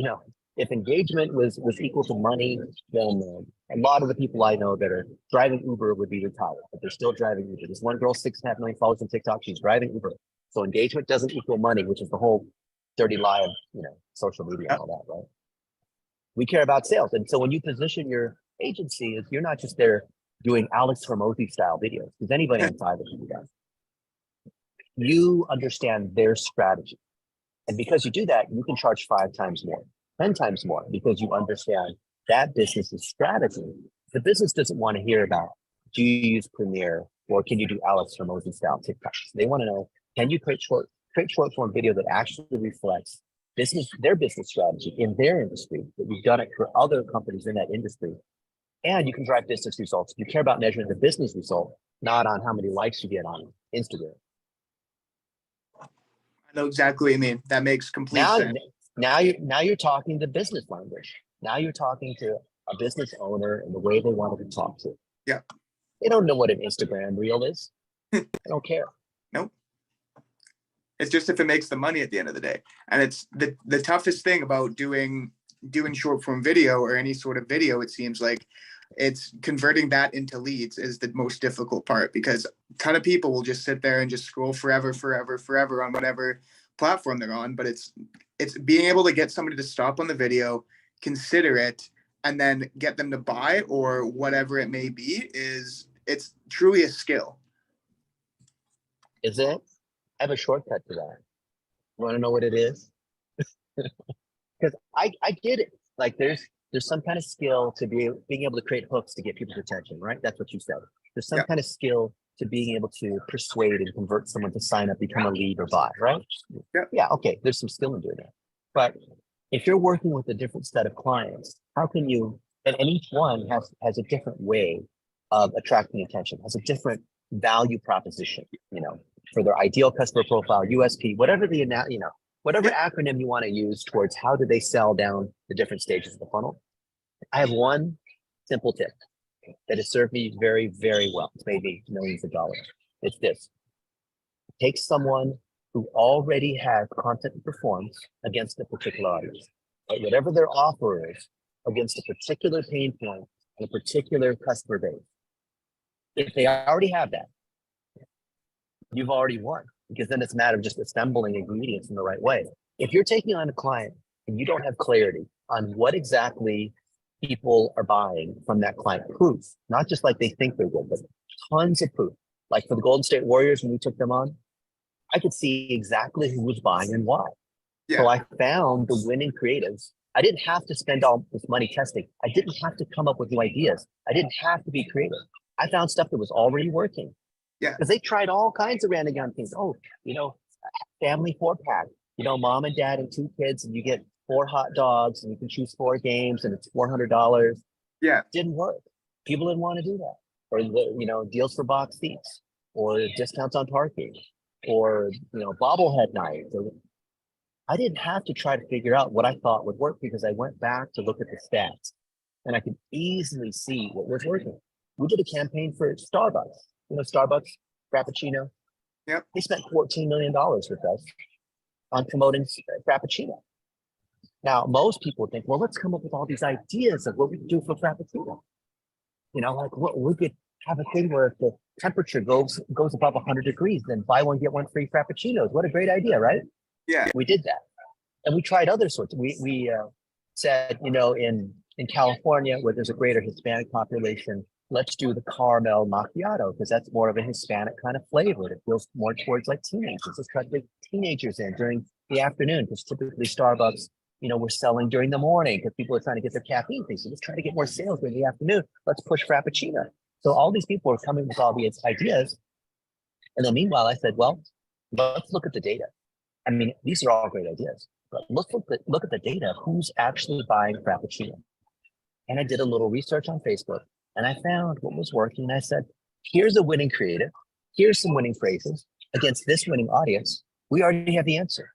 if engagement was equal to money, then a lot of the people I know that are driving Uber would be retired, but they're still driving Uber. This one girl, 6.5 million followers on TikTok, she's driving Uber. So engagement doesn't equal money, which is the whole dirty lie of social media and all that, right? We care about sales. And so when you position your agency, you're not just there doing Alex Hormozy style videos, because anybody inside of you does. You understand their strategy. And because you do that, you can charge 5 times more, 10 times more, because you understand that business's strategy. The business doesn't want to hear about, do you use Premiere, or can you do Alex Hormozy style TikToks? They want to know, can you create short form video that actually reflects their business strategy in their industry, that we've done it for other companies in that industry, and you can drive business results. You care about measuring the business result, not on how many likes you get on Instagram. I know exactly what you mean. That makes complete Now, sense. now you're talking the business language. Now you're talking to a business owner and the way they want to be talked to. Yeah. They don't know what an Instagram reel is. They don't care. Nope. It's just if it makes the money at the end of the day. And it's the toughest thing about doing short form video or any sort of video, it seems like it's converting that into leads is the most difficult part, because a ton of people will just sit there and just scroll forever on whatever platform they're on. But it's being able to get somebody to stop on the video, consider it, and then get them to buy or whatever it may be. It's truly a skill. Is it? I have a shortcut to that. You want to know what it is? Because I get it. Like there's some kind of skill to being able to create hooks to get people's attention, right? That's what you said. There's some kind of skill to being able to persuade and convert someone to sign up, become a lead or buy, right? Yeah, okay. There's some skill in doing that. But if you're working with a different set of clients, how can you, and each one has a different way of attracting attention, has a different value proposition, for their ideal customer profile, USP, whatever whatever acronym you want to use towards how do they sell down the different stages of the funnel. I have one simple tip that has served me very, very well. It's made me millions of dollars. It's this. Take someone who already has content and performs against a particular audience, right? Whatever their offer is against a particular pain point and a particular customer base. If they already have that, you've already won, because then it's a matter of just assembling ingredients in the right way. If you're taking on a client and you don't have clarity on what exactly people are buying from that client, proof, not just like they think they will, but tons of proof. Like for the Golden State Warriors, when we took them on, I could see exactly who was buying and why. Yeah. So I found the winning creatives. I didn't have to spend all this money testing. I didn't have to come up with new ideas. I didn't have to be creative. I found stuff that was already working. Yeah. Because they tried all kinds of random things. Oh, family 4-pack, mom and dad and 2 kids, and you get 4 hot dogs and you can choose 4 games and it's $400. Yeah. Didn't work. People didn't want to do that. Or, deals for box seats or discounts on parking or, bobblehead night. I didn't have to try to figure out what I thought would work, because I went back to look at the stats and I could easily see what was working. We did a campaign for Starbucks. Starbucks, Frappuccino. Yep. They spent $14 million with us on promoting Frappuccino. Now, most people think, well, let's come up with all these ideas of what we can do for Frappuccino. Like we could have a thing where if the temperature goes above 100 degrees, then buy one, get one free Frappuccinos. What a great idea, right? Yeah. We did that. And we tried other sorts. We said, in California, where there's a greater Hispanic population, let's do the caramel macchiato, because that's more of a Hispanic kind of flavor. It feels more towards like teenagers. Let's try to get teenagers in during the afternoon, because typically Starbucks, we're selling during the morning because people are trying to get their caffeine things. So let's try to get more sales during the afternoon. Let's push Frappuccino. So all these people are coming with all these ideas. And then meanwhile, I said, well, let's look at the data. I mean, these are all great ideas, but look at the data of who's actually buying Frappuccino. And I did a little research on Facebook, and I found what was working. And I said, here's a winning creative. Here's some winning phrases against this winning audience. We already have the answer.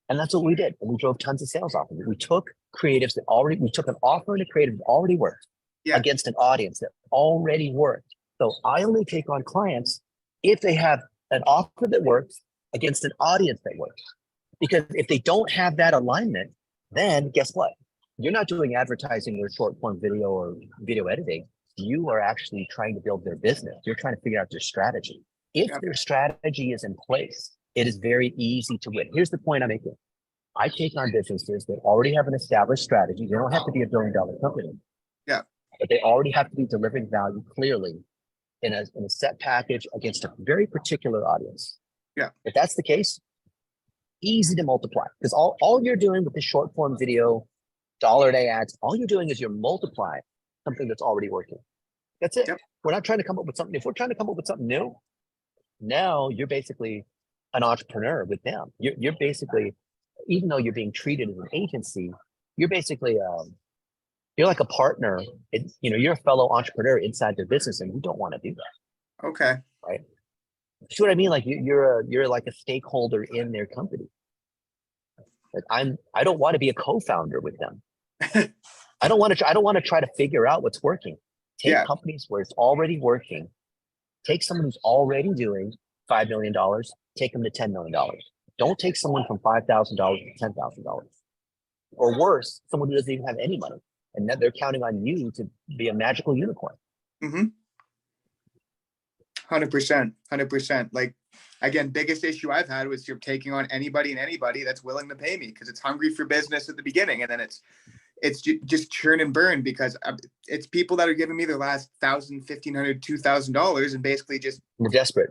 And that's what we did. And we drove tons of sales off of it. We took creatives we took an offer and a creative that already worked against an audience that already worked. So I only take on clients if they have an offer that works against an audience that works. Because if they don't have that alignment, then guess what? You're not doing advertising or short form video or video editing. You are actually trying to build their business. You're trying to figure out their strategy. If their strategy is in place, it is very easy to win. Here's the point I'm making. I take on businesses that already have an established strategy. They don't have to be $1 billion company. Yeah. But they already have to be delivering value clearly in a set package against a very particular audience. Yeah. If that's the case, easy to multiply. Because all you're doing with the short form video, $1-a-day ads, all you're doing is you're multiplying something that's already working. That's it. Yep. We're not trying to come up with something. If we're trying to come up with something new, now you're basically an entrepreneur with them. You're basically, even though you're being treated as an agency, you're basically you're like a partner. You're a fellow entrepreneur inside their business, and you don't want to do that. Okay. Right. See what I mean? Like you're like a stakeholder in their company. Like I don't want to be a co-founder with them. I don't want to try to figure out what's working. Take Yeah. companies where it's already working. Take someone who's already doing $5 million, take them to $10 million. Don't take someone from $5,000 to $10,000. Or worse, someone who doesn't even have any money. And that they're counting on you to be a magical unicorn. Mm-hmm. 100%. 100%. Like, again, biggest issue I've had was you're taking on anybody and anybody that's willing to pay me because it's hungry for business at the beginning. And then it's just churn and burn because it's people that are giving me their last $1,000, $1,500, $2,000 and basically just We're desperate.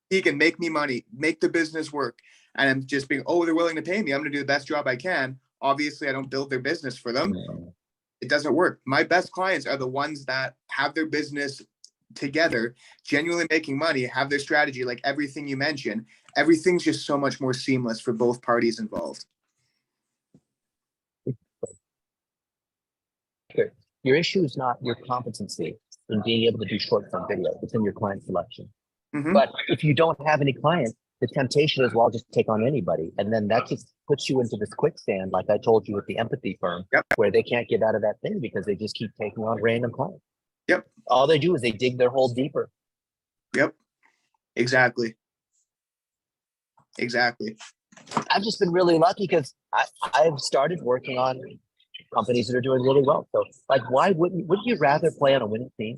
He can make me money, make the business work. And I'm just being, oh, they're willing to pay me. I'm going to do the best job I can. Obviously, I don't build their business for them. It doesn't work. My best clients are the ones that have their business together, genuinely making money, have their strategy, like everything you mentioned. Everything's just so much more seamless for both parties involved. Sure. Your issue is not your competency in being able to do short form video. It's in your client selection. Mm-hmm. But if you don't have any clients, the temptation is, well, I'll just take on anybody. And then that just puts you into this quicksand, like I told you with the empathy firm, Yep. where they can't get out of that thing because they just keep taking on random clients. Yep. All they do is they dig their hole deeper. Yep. Exactly. Exactly. I've just been really lucky because I've started working on companies that are doing really well. So like, why wouldn't you rather play on a winning team?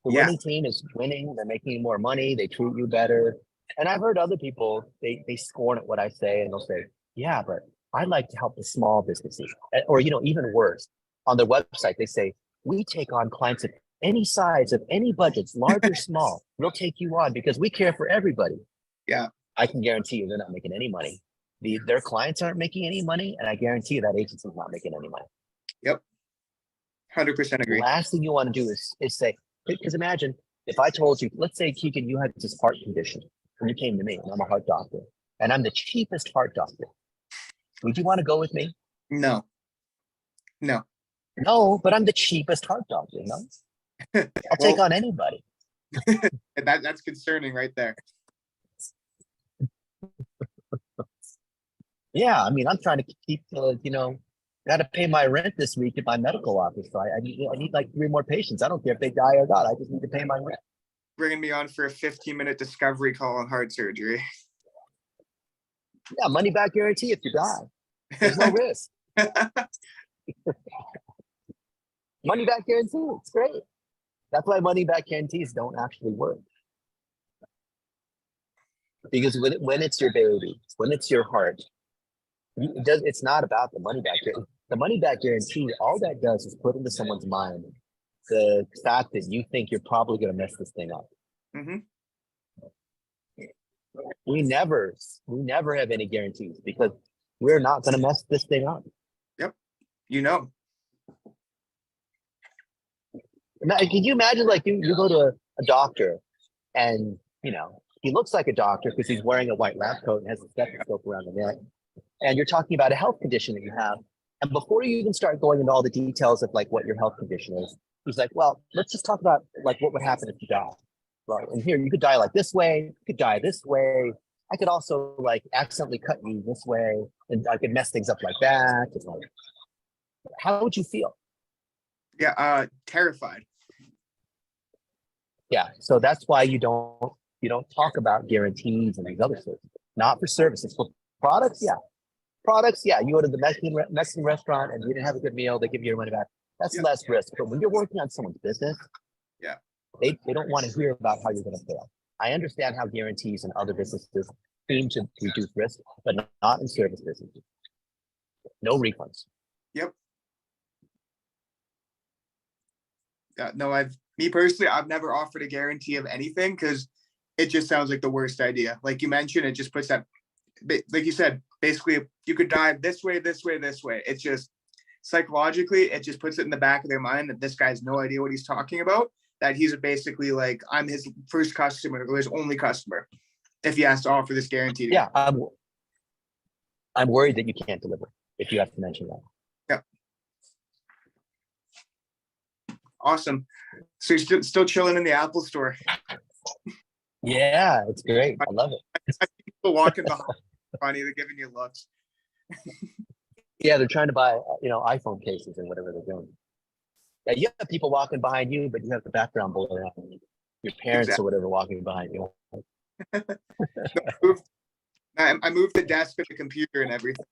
The winning team is winning. They're making more money. They treat you better. And I've heard other people, they scorn at what I say and they'll say, yeah, but I like to help the small businesses. Or, even worse, on their website, they say, we take on clients of any size, of any budgets, large or small. We'll take you on because we care for everybody. Yeah. I can guarantee you they're not making any money. Their clients aren't making any money. And I guarantee you that agency's not making any money. Yep. 100% agree. The last thing you want to do is say, because imagine if I told you, let's say, Keigan, you had this heart condition and you came to me and I'm a heart doctor and I'm the cheapest heart doctor. Would you want to go with me? No, but I'm the cheapest heart doctor. No, I'll take on anybody. That's concerning right there. Yeah. I mean, I'm trying to keep, got to pay my rent this week at my medical office. So I need like 3 more patients. I don't care if they die or not. I just need to pay my rent. Bringing me on for a 15-minute discovery call on heart surgery. Yeah, money back guarantee if you die. There's no risk. Money back guarantee. It's great. That's why money back guarantees don't actually work. Because when it's your baby, when it's your heart, it's not about the money back guarantee. The money back guarantee, all that does is put into someone's mind the fact that you think you're probably going to mess this thing up. Mm-hmm. We never have any guarantees because we're not going to mess this thing up. Yep. Can you imagine, like, you go to a doctor and, he looks like a doctor because he's wearing a white lab coat and has a stethoscope around the neck. And you're talking about a health condition that you have. And before you even start going into all the details of like what your health condition is, he's like, well, let's just talk about like what would happen if you die. Right. And here you could die like this way, you could die this way. I could also like accidentally cut you this way and I could mess things up like that. It's like, how would you feel? Yeah, terrified. Yeah. So that's why you don't talk about guarantees and these other things. Not for services. For products, yeah. You go to the Mexican restaurant and you didn't have a good meal, they give you your money back. That's less risk. But when you're working on someone's business, they don't want to hear about how you're going to fail. I understand how guarantees in other businesses seem to reduce risk, but not in service businesses. No refunds. Yep. Yeah, no, me personally, I've never offered a guarantee of anything because it just sounds like the worst idea. Like you mentioned, it just puts that, like you said, basically you could die this way, this way, this way. It's just psychologically, it just puts it in the back of their mind that this guy has no idea what he's talking about, that he's basically like, I'm his first customer or his only customer if he has to offer this guarantee. Yeah, I'm worried that you can't deliver if you have to mention that. Awesome. So you're still chilling in the Apple store. Yeah, it's great. I love it. I see people walking behind, funny, they're giving you looks. Yeah, they're trying to buy, iPhone cases and whatever they're doing. Yeah, you have people walking behind you, but you have the background blur out. Your parents Exactly. or whatever walking behind you. I moved the desk and the computer and everything.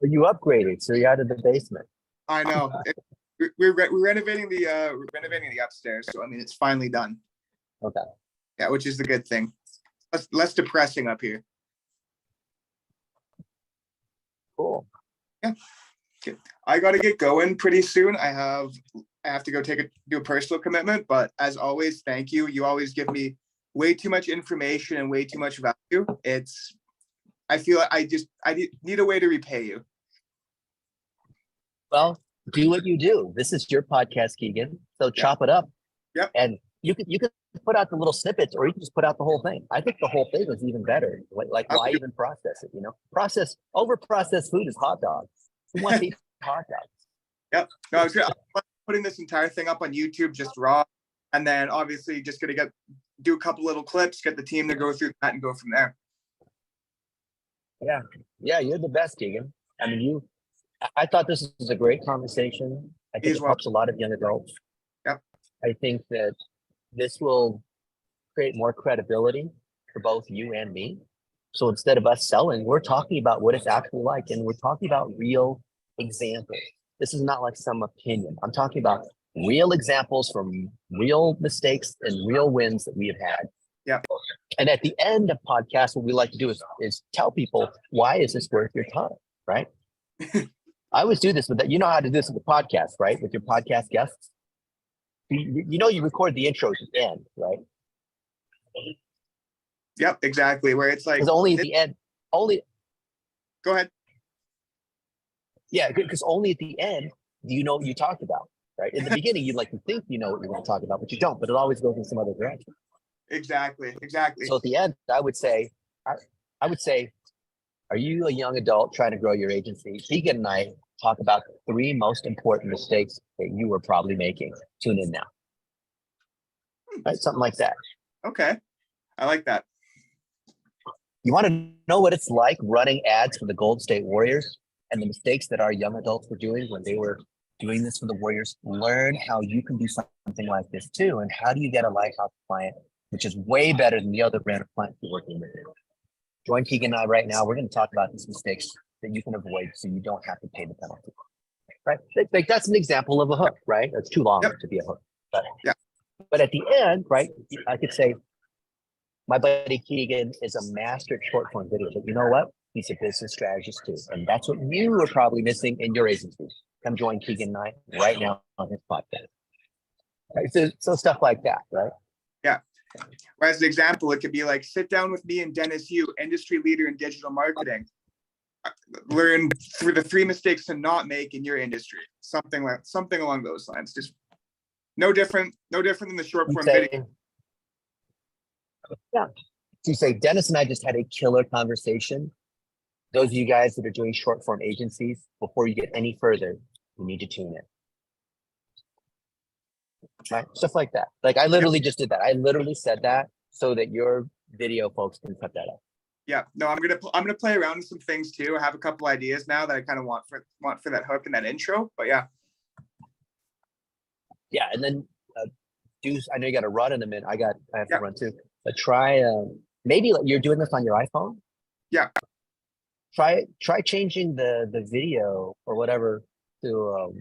But you upgraded, so you're out of the basement. I know. We're renovating the upstairs, so I mean it's finally done. Okay. Yeah, which is the good thing. Less depressing up here. Cool. Yeah. Okay. I got to get going pretty soon. I have to go do a personal commitment, but as always, thank you. You always give me way too much information and way too much value. I feel like I need a way to repay you. Well, do what you do. This is your podcast, Keigan. So chop it up. Yep. And you can put out the little snippets, or you can just put out the whole thing. I think the whole thing is even better. Like why even process it? Over processed food is hot dogs. Who wants to eat hot dogs? Yep. No, I'm putting this entire thing up on YouTube just raw, and then obviously just gonna do a couple little clips, get the team to go through that, and go from there. Yeah, you're the best, Keigan. I mean, I thought this was a great conversation. I think it helps a lot of young adults. Yep. I think that this will create more credibility for both you and me. So instead of us selling, we're talking about what it's actually like, and we're talking about real examples. This is not like some opinion. I'm talking about real examples from real mistakes and real wins that we have had. Yeah. And at the end of podcasts, what we like to do is tell people, why is this worth your time, right? I always do this with that. You know how to do this with the podcast, right? With your podcast guests. You record the intros at the end, right? Yep, exactly. Where it's like, because only at the end, go ahead. Yeah, because only at the end do you know what you talked about, right? In the beginning, you think you know what you're going to talk about, but you don't. But it always goes in some other direction. Exactly. So at the end, I would say, are you a young adult trying to grow your agency? Keigan and I talk about the 3 most important mistakes that you were probably making. Tune in now. Right? Something like that. Okay. I like that. You want to know what it's like running ads for the Golden State Warriors and the mistakes that our young adults were doing when they were doing this for the Warriors? Learn how you can do something like this too. And how do you get a lighthouse client, which is way better than the other brand of clients you're working with? Join Keigan and I right now. We're going to talk about these mistakes that you can avoid so you don't have to pay the penalty. Right? Like that's an example of a hook, right? It's too long to be a hook. But at the end, right, I could say, my buddy Keigan is a master at short form video, but you know what? He's a business strategist too. And that's what you are probably missing in your agency. Come join Keigan and I right now on his podcast. Right? So stuff like that, right? Yeah. As an example, it could be like, sit down with me and Dennis Yu, industry leader in digital marketing. Learn through the 3 mistakes to not make in your industry. Something along those lines. Just no different than the short form video. Yeah. So you say, Dennis and I just had a killer conversation. Those of you guys that are doing short form agencies, before you get any further, you need to tune in. Right? Stuff like that. Like I literally just did that. I literally said that so that your video folks can cut that up. Yeah, no, I'm gonna play around with some things too. I have a couple ideas now that I kind of want for that hook and that intro. But yeah, and then I know you got to run in a minute. I have to run too. But try maybe you're doing this on your iPhone. Yeah. Try changing the video or whatever to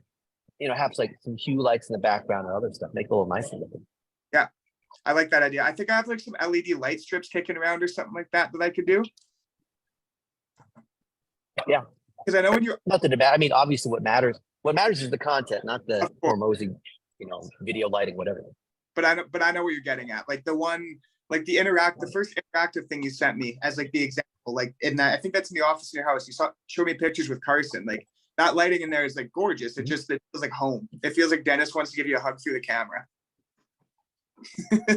have like some hue lights in the background or other stuff. Make it a little nicer looking. Yeah. I like that idea. I think I have like some LED light strips kicking around or something like that I could do. Yeah. Because I know when you're nothing about. I mean, obviously, what matters is the content, not the Hormozy, video lighting, whatever. But I know what you're getting at. Like the first interactive thing you sent me as like the example, like in that, I think that's in the office in your house. You show me pictures with Carson. Like that lighting in there is like gorgeous. It feels like home. It feels like Dennis wants to give you a hug through the camera.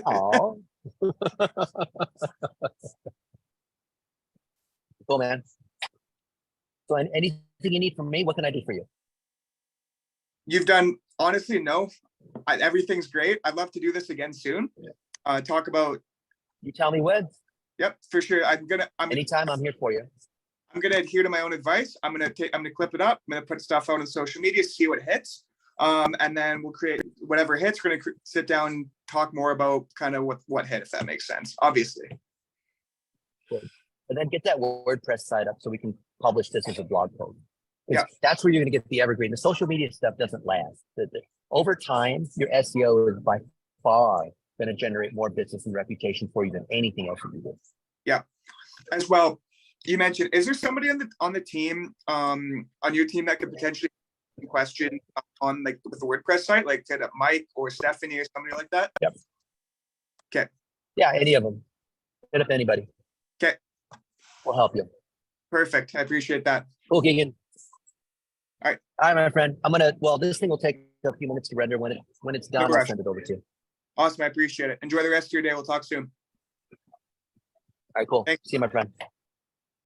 Oh. Cool, man. So anything you need from me, what can I do for you? You've done, honestly, no, everything's great. I'd love to do this again soon. Talk about, You tell me when. yep, for sure. Anytime, I'm here for you. I'm gonna adhere to my own advice. I'm gonna clip it up. I'm gonna put stuff out on social media, see what hits. And then we'll create whatever hits. We're gonna sit down, talk more about kind of what hit, if that makes sense, obviously. Good. And then get that WordPress site up so we can publish this as a blog post. Yeah. That's where you're going to get the evergreen. The social media stuff doesn't last. Over time, your SEO is by far going to generate more business and reputation for you than anything else you do. Yeah. As well, you mentioned, is there somebody on the team, on your team that could potentially question on like with the WordPress site, like Mike or Stephanie or somebody like that? Yep. Okay. Yeah, any of them. Hit up anybody. Okay. We'll help you. Perfect. I appreciate that. Cool, Keigan. All right. All right, my friend. This thing will take a few minutes to render. When it's done, No I'll rush. send it over to you. Awesome. I appreciate it. Enjoy the rest of your day. We'll talk soon. All right, cool. Thanks. See you, my friend.